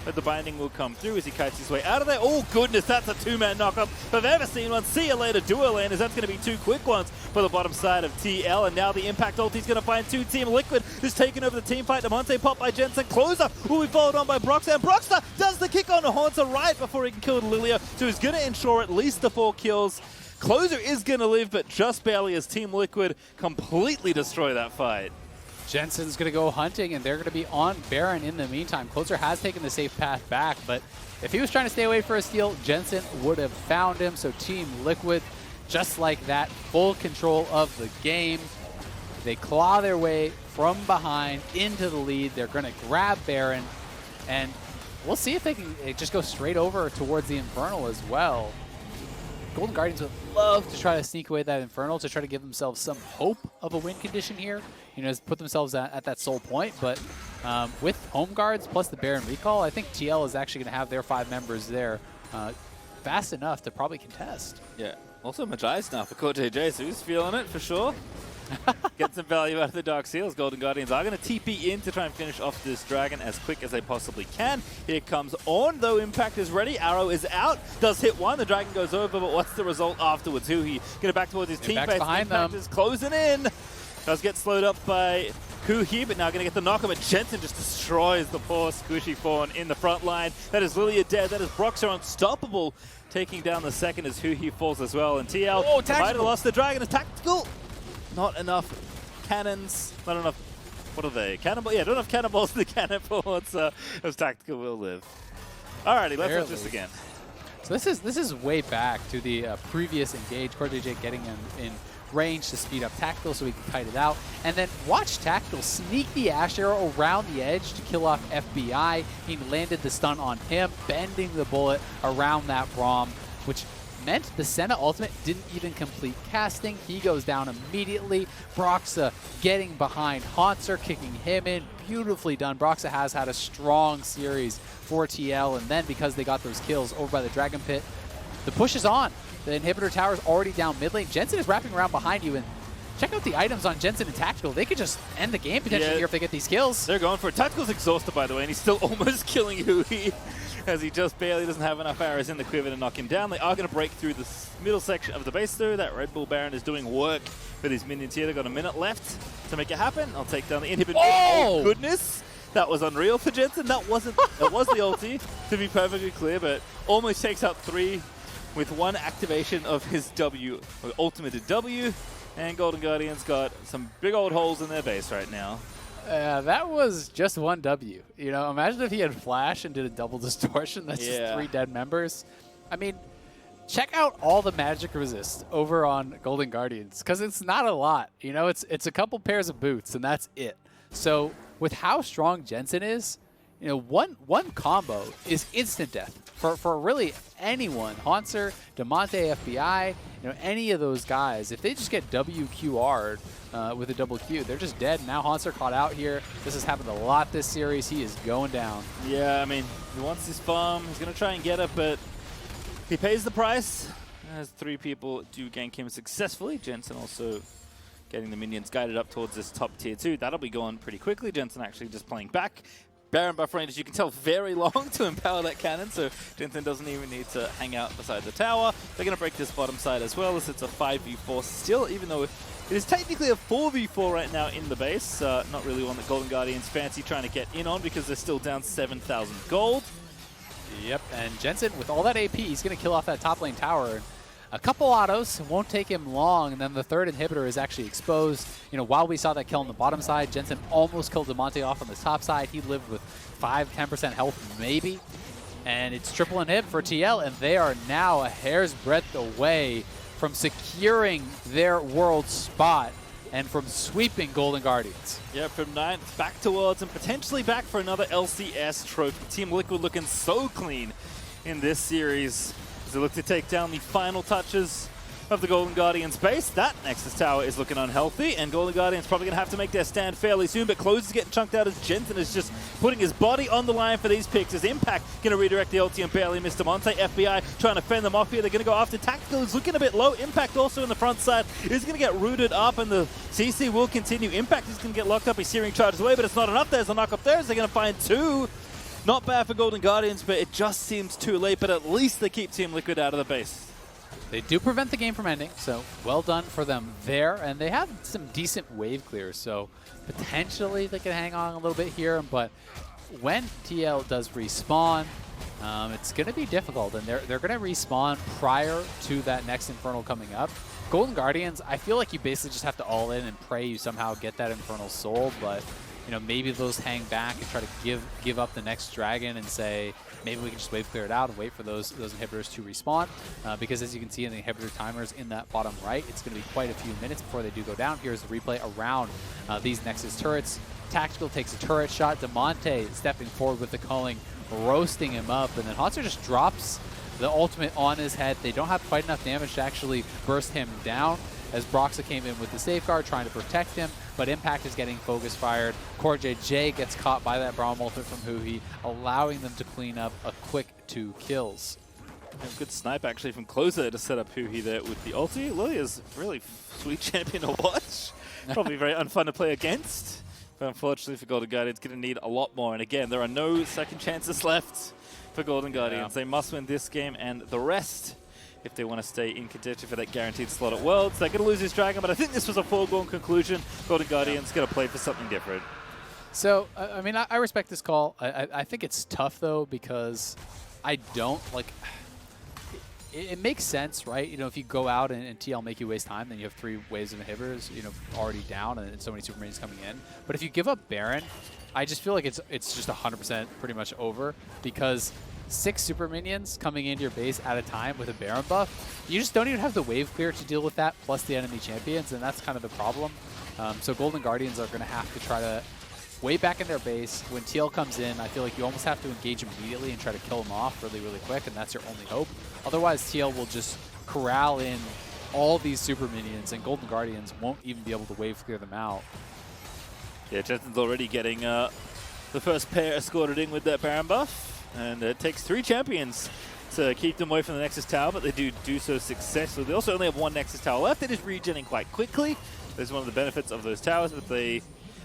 A: but the binding will come through as he kites his way out of there. Oh goodness, that's a 2-man knockup if I've ever seen one. See you later, duo landers. That's going to be 2 quick ones for the bottom side of TL, and now the Impact ulti is going to find 2 Team Liquid, who's taken over the team fight. Demonte popped by Jensen. Closer will be followed on by Broxah, and Broxah does the kick on Haunter right before he can kill Lilia, so he's going to ensure at least the 4 kills. Closer is going to live, but just barely as Team Liquid completely destroy that fight.
B: Jensen's going to go hunting, and they're going to be on Baron in the meantime. Closer has taken the safe path back, but if he was trying to stay away for a steal, Jensen would have found him. So Team Liquid, just like that, full control of the game. They claw their way from behind into the lead. They're going to grab Baron, and we'll see if they can just go straight over towards the Infernal as well. Golden Guardians would love to try to sneak away that Infernal to try to give themselves some hope of a win condition here. You know, put themselves at that sole point. But with home guards plus the Baron recall, I think TL is actually going to have their 5 members there fast enough to probably contest.
A: Yeah. Also Majai's now for Court JJ, so he's feeling it for sure. Get some value out of the Dark Seals. Golden Guardians are going to TP in to try and finish off this Dragon as quick as they possibly can. Here comes Ornn, though Impact is ready. Arrow is out. Does hit one. The Dragon goes over, but what's the result afterwards? Huhi going back towards his teammates. Impact is closing in. Does get slowed up by Huhi, but now going to get the knocker, but Jensen just destroys the poor squishy fawn in the front line. That is Lilia dead. That is Broxer unstoppable, taking down the second as Huhi falls as well. And TL might have lost the Dragon. It's tactical. Not enough cannons. Not enough. What are they? Cannonball? Yeah, not enough cannonballs in the cannonballs. As tactical will live. Alrighty, let's watch this again.
B: So this is way back to the previous engage. Core DJ getting him in range to speed up Tactical so he can kite it out. And then watch Tactical sneak the Ash Arrow around the edge to kill off FBI. He landed the stun on him, bending the bullet around that Braum, which meant the Senna ultimate didn't even complete casting. He goes down immediately. Broxa getting behind Hauntzer, kicking him in. Beautifully done. Broxa has had a strong series for TL, and then because they got those kills over by the Dragon Pit, the push is on. The inhibitor tower is already down mid lane. Jensen is wrapping around behind you, and check out the items on Jensen and Tactical. They could just end the game potentially here if they get these kills.
A: They're going for it. Tactical's exhausted, by the way, and he's still almost killing Huhi, as he just barely doesn't have enough arrows in the quiver to knock him down. They are going to break through the middle section of the base, though. That Red Bull Baron is doing work for these minions here. They've got a minute left to make it happen. I'll take down the inhibitor. Oh, goodness. That was unreal for Jensen. That wasn't. That was the ulti, to be perfectly clear, but almost takes out 3 with 1 activation of his W, or ultimated W. And Golden Guardians got some big old holes in their base right now.
B: That was just 1 W. You know, imagine if he had Flash and did a double distortion. That's just 3 dead members. I mean, check out all the magic resist over on Golden Guardians, because it's not a lot. You know, it's a couple pairs of boots, and that's it. So with how strong Jensen is, you know, one combo is instant death for really anyone. Hauntzer, Demonte, FBI, you know, any of those guys, if they just get WQR'd with a double Q, they're just dead. Now Hauntzer caught out here. This has happened a lot this series. He is going down. Yeah, I mean, he wants his farm. He's going to try and get it, but he pays the price. As 3 people do gank him successfully. Jensen also getting the minions guided up towards this top tier 2. That'll be going pretty quickly. Jensen actually just playing back. Baron buff range, as you can tell, very long to empower that cannon, so Jensen doesn't even need to hang out beside the tower. They're going to break this bottom side as well, as it's a 5v4 still, even though it is technically a 4v4 right now in the base. Not really one that Golden Guardians fancy trying to get in on, because they're still down 7,000 gold. Yep, and Jensen, with all that AP, he's going to kill off that top lane tower. A couple autos, won't take him long, and then the 3rd inhibitor is actually exposed. You know, while we saw that kill on the bottom side, Jensen almost killed Demonte off on the top side. He lived with 5-10% health, maybe. And it's triple inhib for TL, and they are now a hair's breadth away from securing their world spot and from sweeping Golden Guardians. Yeah, from 9th back to Worlds and potentially back for another LCS trophy. Team Liquid looking so clean in this series as they look to take down the final touches of the Golden Guardians base. That Nexus Tower is looking unhealthy, and Golden Guardians probably going to have to make their stand fairly soon, but Close is getting chunked out as Jensen is just putting his body on the line for these picks. As Impact going to redirect the ulti and barely miss Demonte. FBI trying to fend them off here. They're going to go after Tactical, is looking a bit low. Impact also in the front side is going to get rooted up, and the CC will continue. Impact is going to get locked up. He's searing charges away, but it's not enough. There's a knock up there. They're going to find 2. Not bad for Golden Guardians, but it just seems too late, but at least they keep Team Liquid out of the base. They do prevent the game from ending, so well done for them there. And they have some decent wave clears, so potentially they can hang on a little bit here. But when TL does respawn, It's going to be difficult, and they're going to respawn prior to that next Infernal coming up. Golden Guardians, I feel like you basically just have to all in and pray you somehow get that Infernal Soul, but maybe those hang back and try to give up the next dragon and say, maybe we can just wave clear it out and wait for those inhibitors to respawn. Because as you can see in the inhibitor timers in that bottom right, it's going to be quite a few minutes before they do go down. Here's the replay around these Nexus turrets. Tactical takes a turret shot. Demonte stepping forward with the culling, roasting him up, and then Hotzer just drops the ultimate on his head. They don't have quite enough damage to actually burst him down, as Broxa came in with the safeguard trying to protect him, but Impact is getting focus fired. CoreJJ gets caught by that Braum ultimate from Huhi, allowing them to clean up a quick 2 kills.
A: A good snipe actually from Closer to set up Huhi there with the ulti. Lilia's really sweet champion to watch. Probably very unfun to play against. But unfortunately for Golden Guardians, going to need a lot more. And again, there are no second chances left for Golden Guardians. They must win this game and the rest if they want to stay in contention for that guaranteed slot at Worlds. They're going to lose this dragon, but I think this was a foregone conclusion. Golden Guardians going to play for something different.
B: So, I mean, I respect this call. I think it's tough, though, because I don't, like... It makes sense, right? If you go out and TL make you waste time, then you have 3 waves of inhibitors, already down, and so many super minions coming in. But if you give up Baron, I just feel like it's just 100% pretty much over, because 6 super minions coming into your base at a time with a Baron buff, you just don't even have the wave clear to deal with that, plus the enemy champions, and that's kind of the problem. So Golden Guardians are going to have to try to way back in their base. When TL comes in, I feel like you almost have to engage immediately and try to kill him off really, really quick, and that's your only hope. Otherwise, TL will just corral in all these super minions, and Golden Guardians won't even be able to wave clear them out.
A: Yeah, Jensen's already getting the first pair escorted in with that Baron buff, and it takes 3 champions to keep them away from the Nexus Tower, but they do so successfully. They also only have 1 Nexus Tower left. It is regenerating quite quickly. There's one of the benefits of those towers, but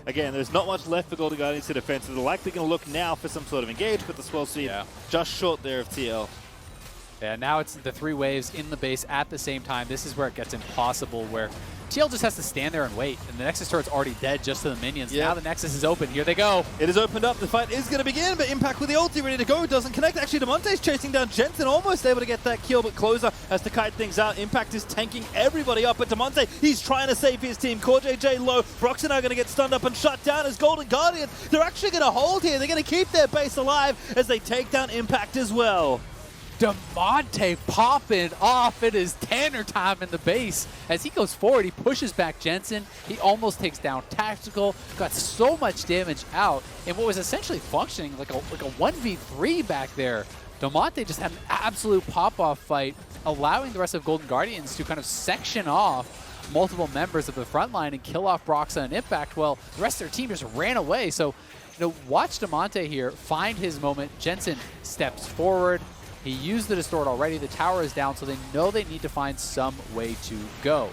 A: again, there's not much left for Golden Guardians to defend, so they're likely going to look now for some sort of engage, but the swell speed just short there of TL.
B: Yeah, now it's the 3 waves in the base at the same time. This is where it gets impossible, where TL just has to stand there and wait, and the Nexus turret's already dead just to the minions. Now the Nexus is open. Here they go.
A: It is opened up. The fight is going to begin, but Impact with the ulti ready to go. Doesn't connect. Actually, Demonte's chasing down Jensen, almost able to get that kill, but Closer has to kite things out. Impact is tanking everybody up, but Demonte, he's trying to save his team. CoreJJ low. Broxen are going to get stunned up and shut down as Golden Guardians. They're actually going to hold here. They're going to keep their base alive as they take down Impact as well.
B: Demonte popping off. It is Tanner time in the base. As he goes forward, he pushes back Jensen. He almost takes down Tactical. Got so much damage out in what was essentially functioning like a 1v3 back there. Demonte just had an absolute pop-off fight, allowing the rest of Golden Guardians to kind of section off multiple members of the front line and kill off Broxa and Impact. Well, the rest of their team just ran away. So, watch Demonte here find his moment. Jensen steps forward. He used the Distort already. The tower is down, so they know they need to find some way to go.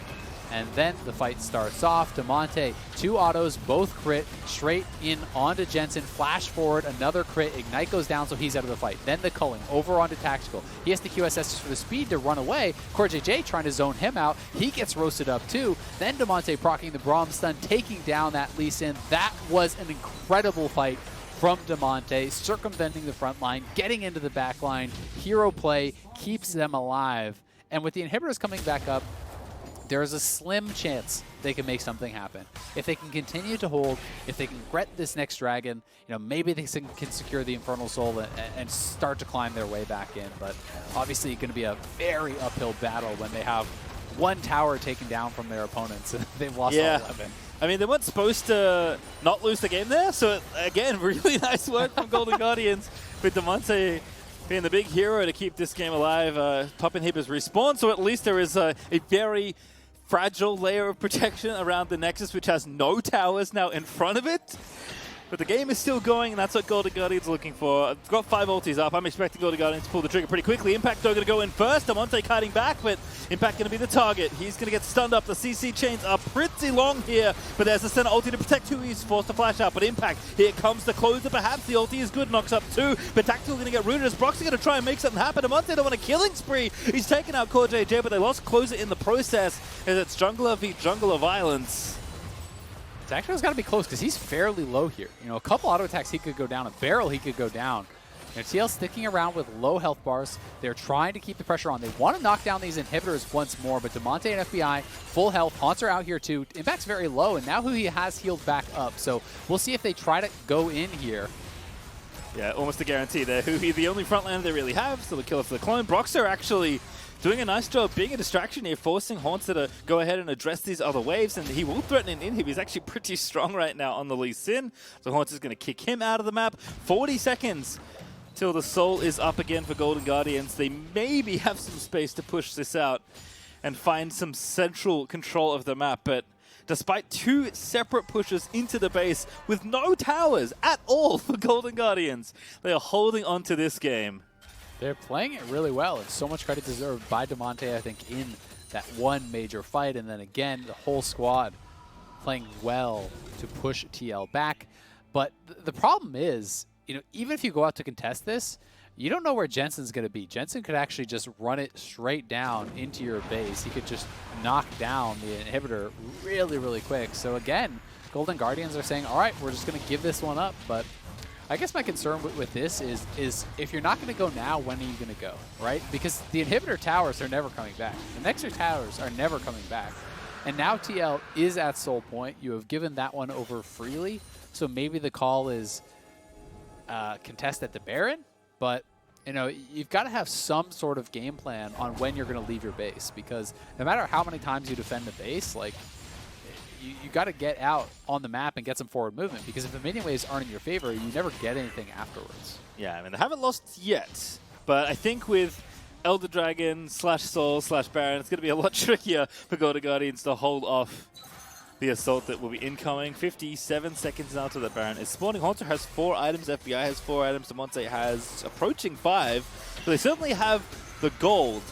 B: And then the fight starts off. Demonte, 2 autos, both crit, straight in onto Jensen. Flash forward, another crit. Ignite goes down, so he's out of the fight. Then the culling over onto Tactical. He has the QSS just for the speed to run away. CoreJJ trying to zone him out. He gets roasted up too. Then Demonte proccing the Braum stun, taking down that Lee Sin. That was an incredible fight from Demonte, circumventing the front line, getting into the back line. Hero play keeps them alive. And with the inhibitors coming back up, there's a slim chance they can make something happen. If they can continue to hold, if they can get this next dragon, maybe they can secure the Infernal Soul and start to climb their way back in. But obviously it's going to be a very uphill battle when they have 1 tower taken down from their opponents. They've lost all 11.
A: I mean, they weren't supposed to not lose the game there, so again, really nice work from Golden Guardians with Demonte being the big hero to keep this game alive. Top inhibitors respawn, so at least there is a very fragile layer of protection around the Nexus, which has no towers now in front of it. But the game is still going, and that's what Golden Guardians are looking for. I've got 5 ultis up. I'm expecting Golden Guardians to pull the trigger pretty quickly. Impact, though, going to go in first. Demonte kiting back, but Impact going to be the target. He's going to get stunned up. The CC chains are pretty long here, but there's a center ulti to protect who he's forced to flash out. But Impact, here comes the closer. Perhaps the ulti is good, knocks up 2, but Tactical going to get rooted as Brox's going to try and make something happen. Demonte don't want a killing spree. He's taken out CoreJJ, but they lost closer in the process as it's jungler v jungler violence.
B: Tactical's got to be close because he's fairly low here. A couple auto attacks he could go down, a barrel he could go down. TL sticking around with low health bars. They're trying to keep the pressure on. They want to knock down these inhibitors once more, but Damonte and FBI, full health. Haunter out here too. Impact's very low, and now he has healed back up. So we'll see if they try to go in here.
A: Yeah, almost a guarantee there. Huhi, the only frontlaner they really have, so the kill for the clone. Broxer actually doing a nice job being a distraction here, forcing Haunter to go ahead and address these other waves, and he will threaten an inhib. He's actually pretty strong right now on the Lee Sin, so Haunter's going to kick him out of the map. 40 seconds till the Soul is up again for Golden Guardians. They maybe have some space to push this out and find some central control of the map, but despite 2 separate pushes into the base with no towers at all for Golden Guardians, they are holding on to this game.
B: They're playing it really well, and so much credit deserved by Damonte, I think, in that one major fight. And then again, the whole squad playing well to push TL back. But the problem is, even if you go out to contest this, you don't know where Jensen's going to be. Jensen could actually just run it straight down into your base. He could just knock down the inhibitor really, really quick. So again, Golden Guardians are saying, all right, we're just going to give this one up. But I guess my concern with this is if you're not going to go now, when are you going to go, right? Because the inhibitor towers are never coming back. The Nexus towers are never coming back. And now TL is at Soul Point. You have given that one over freely. So maybe the call is contest at the Baron. But, you've got to have some sort of game plan on when you're going to leave your base. Because no matter how many times you defend the base, like, you got to get out on the map and get some forward movement, because if the minion waves aren't in your favor, you never get anything afterwards.
A: Yeah, I mean, they haven't lost yet, but I think with Elder Dragon / Soul / Baron, it's going to be a lot trickier for Golden Guardians to hold off the assault that will be incoming. 57 seconds now to the Baron is spawning. Haunter has 4 items, FBI has 4 items, Damonte has approaching 5, so they certainly have the gold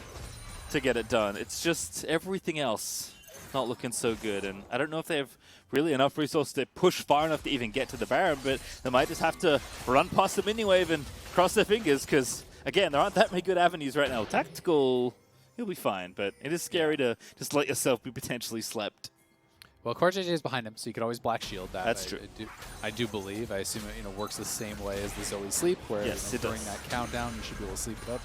A: to get it done. It's just everything else not looking so good, and I don't know if they have really enough resources to push far enough to even get to the Baron, but they might just have to run past the minion wave and cross their fingers, because again, there aren't that many good avenues right now. Tactical, he'll be fine, but it is scary to just let yourself be potentially slept.
B: Well, Core JJ is behind him, so you could always black shield that.
A: That's true.
B: I do believe. I assume it works the same way as the Zoe sleep, where
A: yes,
B: during that countdown you should be able to sleep it up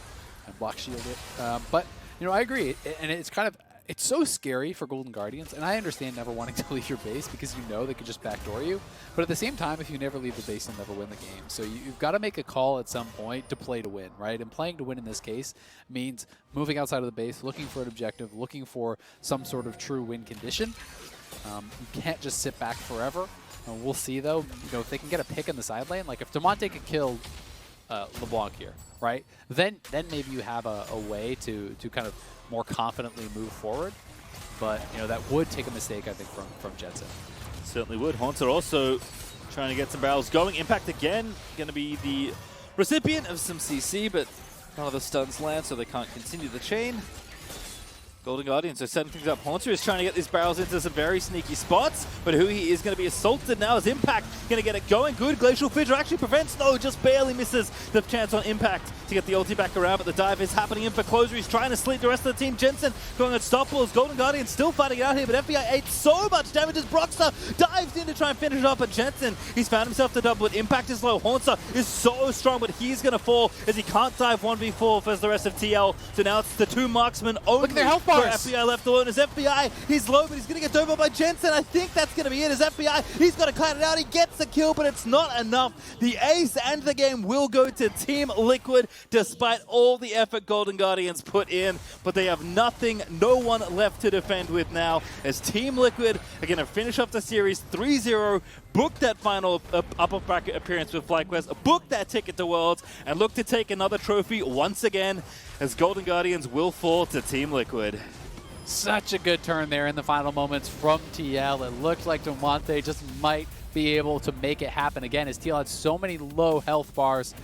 B: and block shield it. But I agree, and it's so scary for Golden Guardians, and I understand never wanting to leave your base because they could just backdoor you. But at the same time, if you never leave the base, you'll never win the game. So you've got to make a call at some point to play to win, right? And playing to win in this case means moving outside of the base, looking for an objective, looking for some sort of true win condition. You can't just sit back forever. We'll see, though, if they can get a pick in the side lane. Like if Damonte could kill LeBlanc here, right? Then maybe you have a way to kind of more confidently move forward, but that would take a mistake, I think, from Jetson.
A: Certainly would. Haunter also trying to get some barrels going. Impact again, going to be the recipient of some CC, but none of the stuns land, so they can't continue the chain. Golden Guardians are setting things up. Haunter is trying to get these barrels into some very sneaky spots, but Huhi is going to be assaulted now as Impact going to get it going. Good. Glacial Fissure actually prevents, no, just barely misses the chance on Impact to get the ulti back around, but the dive is happening in for Closer. He's trying to sleep the rest of the team. Jensen going unstoppable. Golden Guardians still fighting it out here, but FBI ate so much damage as Broxer dives in to try and finish it up, but Jensen, he's found himself the double, but Impact is low. Haunter is so strong, but he's going to fall as he can't dive 1v4 for the rest of TL. So now it's the 2 marksmen only.
B: Look at their health
A: for FBI left alone as FBI, he's low, but he's going to get dove by Jensen. I think that's going to be it as FBI, he's got to cut it out. He gets the kill, but it's not enough. The ace and the game will go to Team Liquid, despite all the effort Golden Guardians put in, but they have nothing, no one left to defend with now, as Team Liquid are going to finish off the series 3-0, book that final upper bracket appearance with FlyQuest, book that ticket to Worlds, and look to take another trophy once again, as Golden Guardians will fall to Team Liquid.
B: Such a good turn there in the final moments from TL. It looked like Damonte just might be able to make it happen again, as TL had so many low health bars.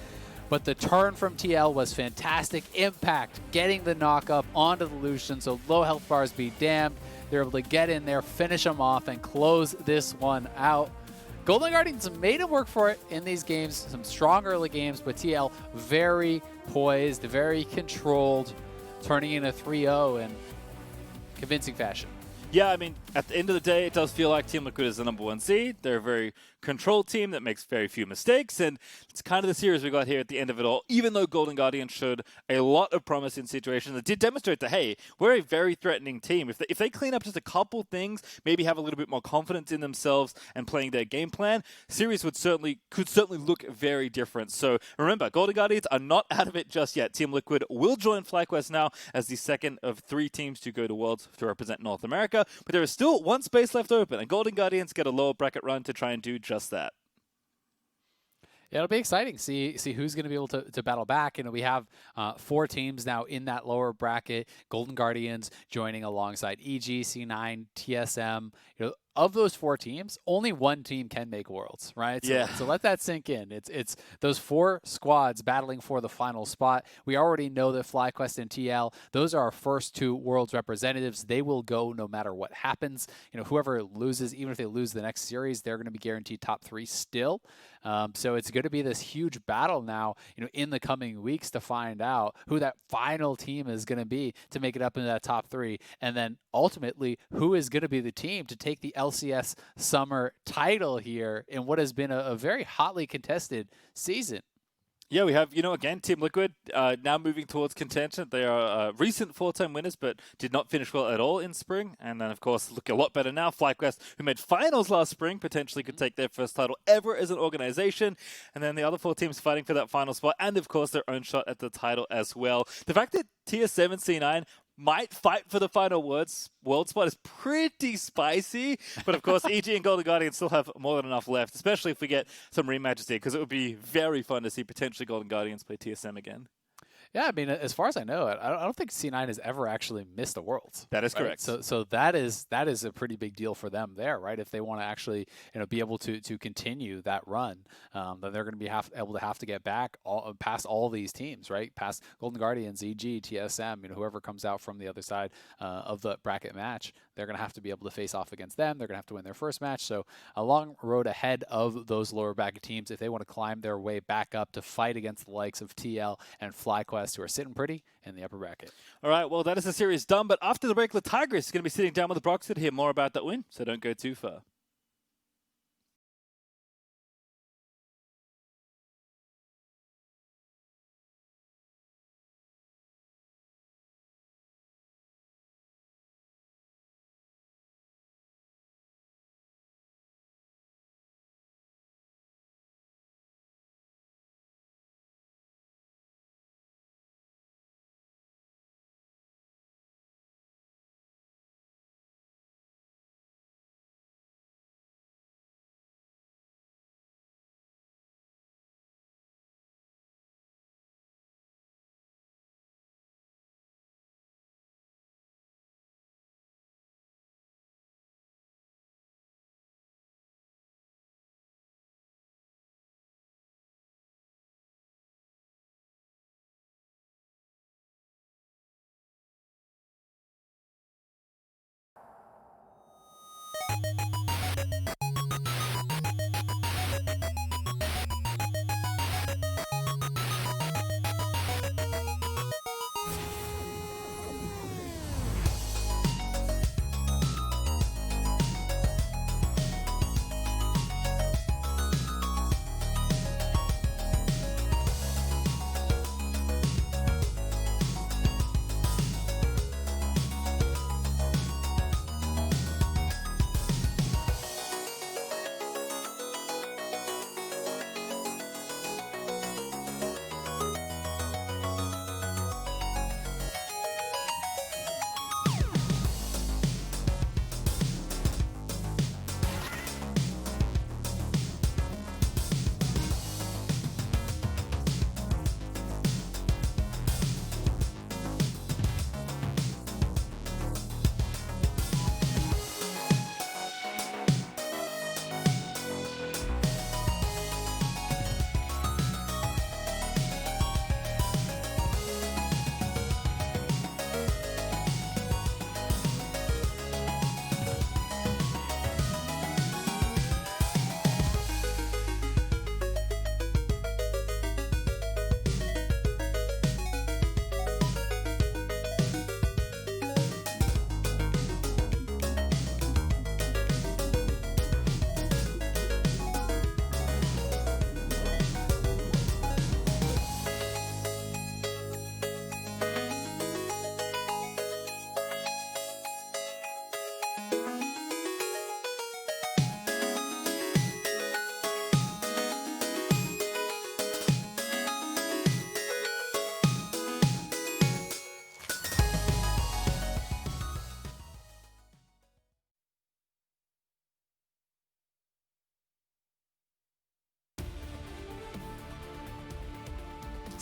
B: But the turn from TL was fantastic. Impact getting the knock up onto the Lucian, so low health bars be damned. They're able to get in there, finish them off, and close this one out. Golden Guardians made him work for it in these games. Some strong early games, but TL very poised, very controlled, turning in a 3-0 in convincing fashion.
A: Yeah, I mean, at the end of the day, it does feel like Team Liquid is the #1 seed. They're a very controlled team that makes very few mistakes, and it's kind of the series we got here at the end of it all. Even though Golden Guardians showed a lot of promise in situations that did demonstrate that, hey, we're a very threatening team. If they clean up just a couple things, maybe have a little bit more confidence in themselves and playing their game plan, series could certainly look very different. So remember, Golden Guardians are not out of it just yet. Team Liquid will join FlyQuest now as the second of 3 teams to go to Worlds to represent North America. But there is still one space left open, and Golden Guardians get a lower bracket run to try and do just that.
B: Yeah, it'll be exciting. See who's going to be able to battle back. We have 4 teams now in that lower bracket. Golden Guardians joining alongside EG, C9, TSM. Of those 4 teams, only one team can make Worlds, right? So let that sink in. It's those 4 squads battling for the final spot. We already know that FlyQuest and TL, those are our first 2 Worlds representatives. They will go no matter what happens. Whoever loses, even if they lose the next series, they're going to be guaranteed top 3 still. So it's going to be this huge battle now, in the coming weeks to find out who that final team is going to be to make it up into that top 3. And then ultimately, who is going to be the team to take the LCS Summer title here in what has been a very hotly contested season.
A: Yeah, we have, again, Team Liquid now moving towards contention. They are recent 4-time winners, but did not finish well at all in spring. And then, of course, look a lot better now. FlyQuest, who made finals last spring, potentially could take their first title ever as an organization. And then the other 4 teams fighting for that final spot, and, of course, their own shot at the title as well. The fact that TS7 C9 might fight for the final world spot is pretty spicy. But, of course, EG and Golden Guardians still have more than enough left, especially if we get some rematches here, because it would be very fun to see potentially Golden Guardians play TSM again.
B: Yeah, I mean, as far as I know, I don't think C9 has ever actually missed a Worlds.
A: That is
B: right?
A: correct.
B: So that is a pretty big deal for them there, right? If they want to actually be able to continue that run, then they're going to be able to get back past all these teams, right? Past Golden Guardians, EG, TSM, whoever comes out from the other side of the bracket match, they're going to have to be able to face off against them. They're going to have to win their first match. So a long road ahead of those lower bracket teams if they want to climb their way back up to fight against the likes of TL and FlyQuest, who are sitting pretty in the upper bracket.
A: All right, well, that is the series done. But after the break, the Tigers is going to be sitting down with the Brox to hear more about that win. So don't go too far.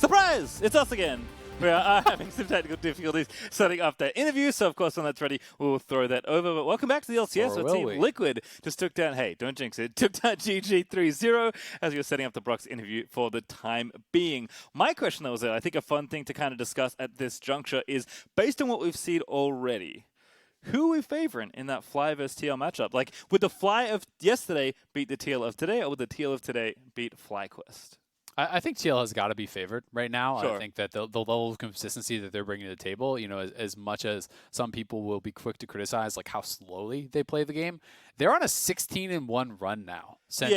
A: Surprise! It's us again. We are having some technical difficulties setting up that interview, so of course when that's ready, we'll throw that over. But welcome back to the LCS, where Team Liquid just took down, hey, don't jinx it, took down GG 3-0 as we were setting up the Brox interview for the time being. My question that was there, I think a fun thing to kind of discuss at this juncture is, based on what we've seen already, who are we favoring in that Fly versus TL matchup? Like, would the Fly of yesterday beat the TL of today, or would the TL of today beat FlyQuest?
B: I think TL has got to be favored right now.
A: Sure.
B: I think that the level of consistency that they're bringing to the table, you know, as much as some people will be quick to criticize like how slowly they play the game, they're on a 16-1 run now since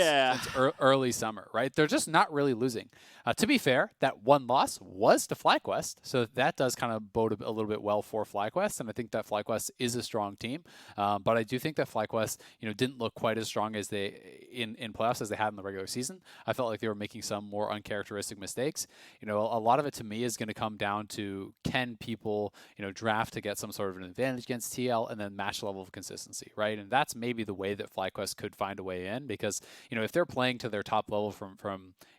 B: early summer, right? They're just not really losing. To be fair, that one loss was to FlyQuest, so that does kind of bode a little bit well for FlyQuest, and I think that FlyQuest is a strong team. But I do think that FlyQuest, you know, didn't look quite as strong as they in playoffs as they had in the regular season. I felt like they were making some more uncharacteristic mistakes. You know, a lot of it to me is going to come down to, can people, you know, draft to get some sort of an advantage against TL and then match the level of consistency, right? And that's maybe the way that FlyQuest could find a way in, because, you know, if they're playing to their top level from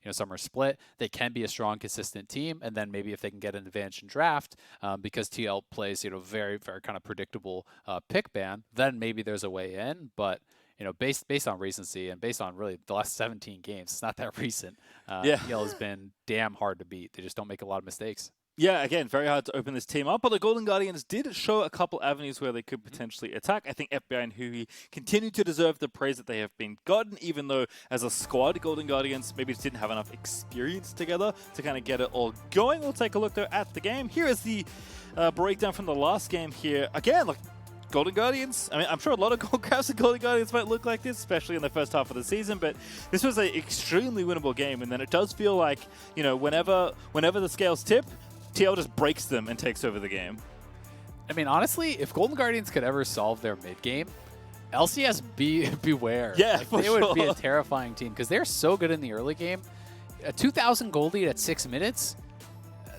B: you know, summer split, they can be a strong, consistent team. And then maybe if they can get an advantage in draft, because TL plays, you know, very, very kind of predictable pick ban, then maybe there's a way in. But, you know, based on recency and based on really the last 17 games, it's not that recent. TL has been damn hard to beat. They just don't make a lot of mistakes.
A: Yeah, again, very hard to open this team up, but the Golden Guardians did show a couple avenues where they could potentially attack. I think FBI and Hui continue to deserve the praise that they have been gotten, even though as a squad, Golden Guardians maybe just didn't have enough experience together to kind of get it all going. We'll take a look, though, at the game. Here is the breakdown from the last game here. Again, like, Golden Guardians, I mean, I'm sure a lot of gold crafts and Golden Guardians might look like this, especially in the first half of the season, but this was an extremely winnable game, and then it does feel like, you know, whenever the scales tip, TL just breaks them and takes over the game.
B: I mean, honestly, if Golden Guardians could ever solve their mid-game, LCS beware.
A: Yeah,
B: like,
A: for
B: they
A: sure.
B: would be a terrifying team, because they're so good in the early game. A 2,000 gold lead at 6 minutes,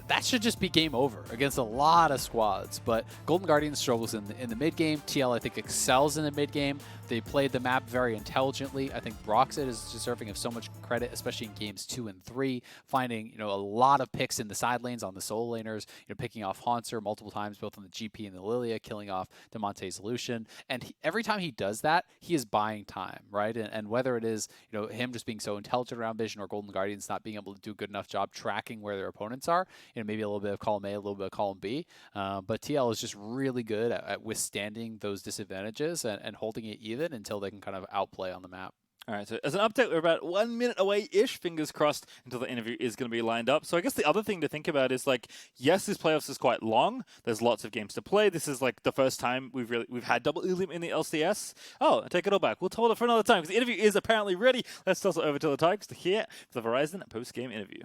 B: that should just be game over against a lot of squads. But Golden Guardians struggles in the mid game. TL, I think, excels in the mid game. They played the map very intelligently. I think Broxit is deserving of so much credit, especially in games 2 and 3, finding, you know, a lot of picks in the side lanes on the solo laners, you know, picking off Haunter multiple times, both on the GP and the Lilia, killing off Demonte's Lucian. And every time he does that, he is buying time, right? And whether it is, you know, him just being so intelligent around vision, or Golden Guardians not being able to do a good enough job tracking where their opponents are, you know, maybe a little bit of column A, a little bit of column B. But TL is just really good at withstanding those disadvantages and holding it even until they can kind of outplay on the map.
A: All right, so as an update, we're about 1 minute away-ish, fingers crossed, until the interview is going to be lined up. So I guess the other thing to think about is, like, yes, this playoffs is quite long. There's lots of games to play. This is, like, the first time we've had double elim in the LCS. Oh, I take it all back. We'll hold it for another time, because the interview is apparently ready. Let's toss it over to the Tigers to hear the Verizon post-game interview.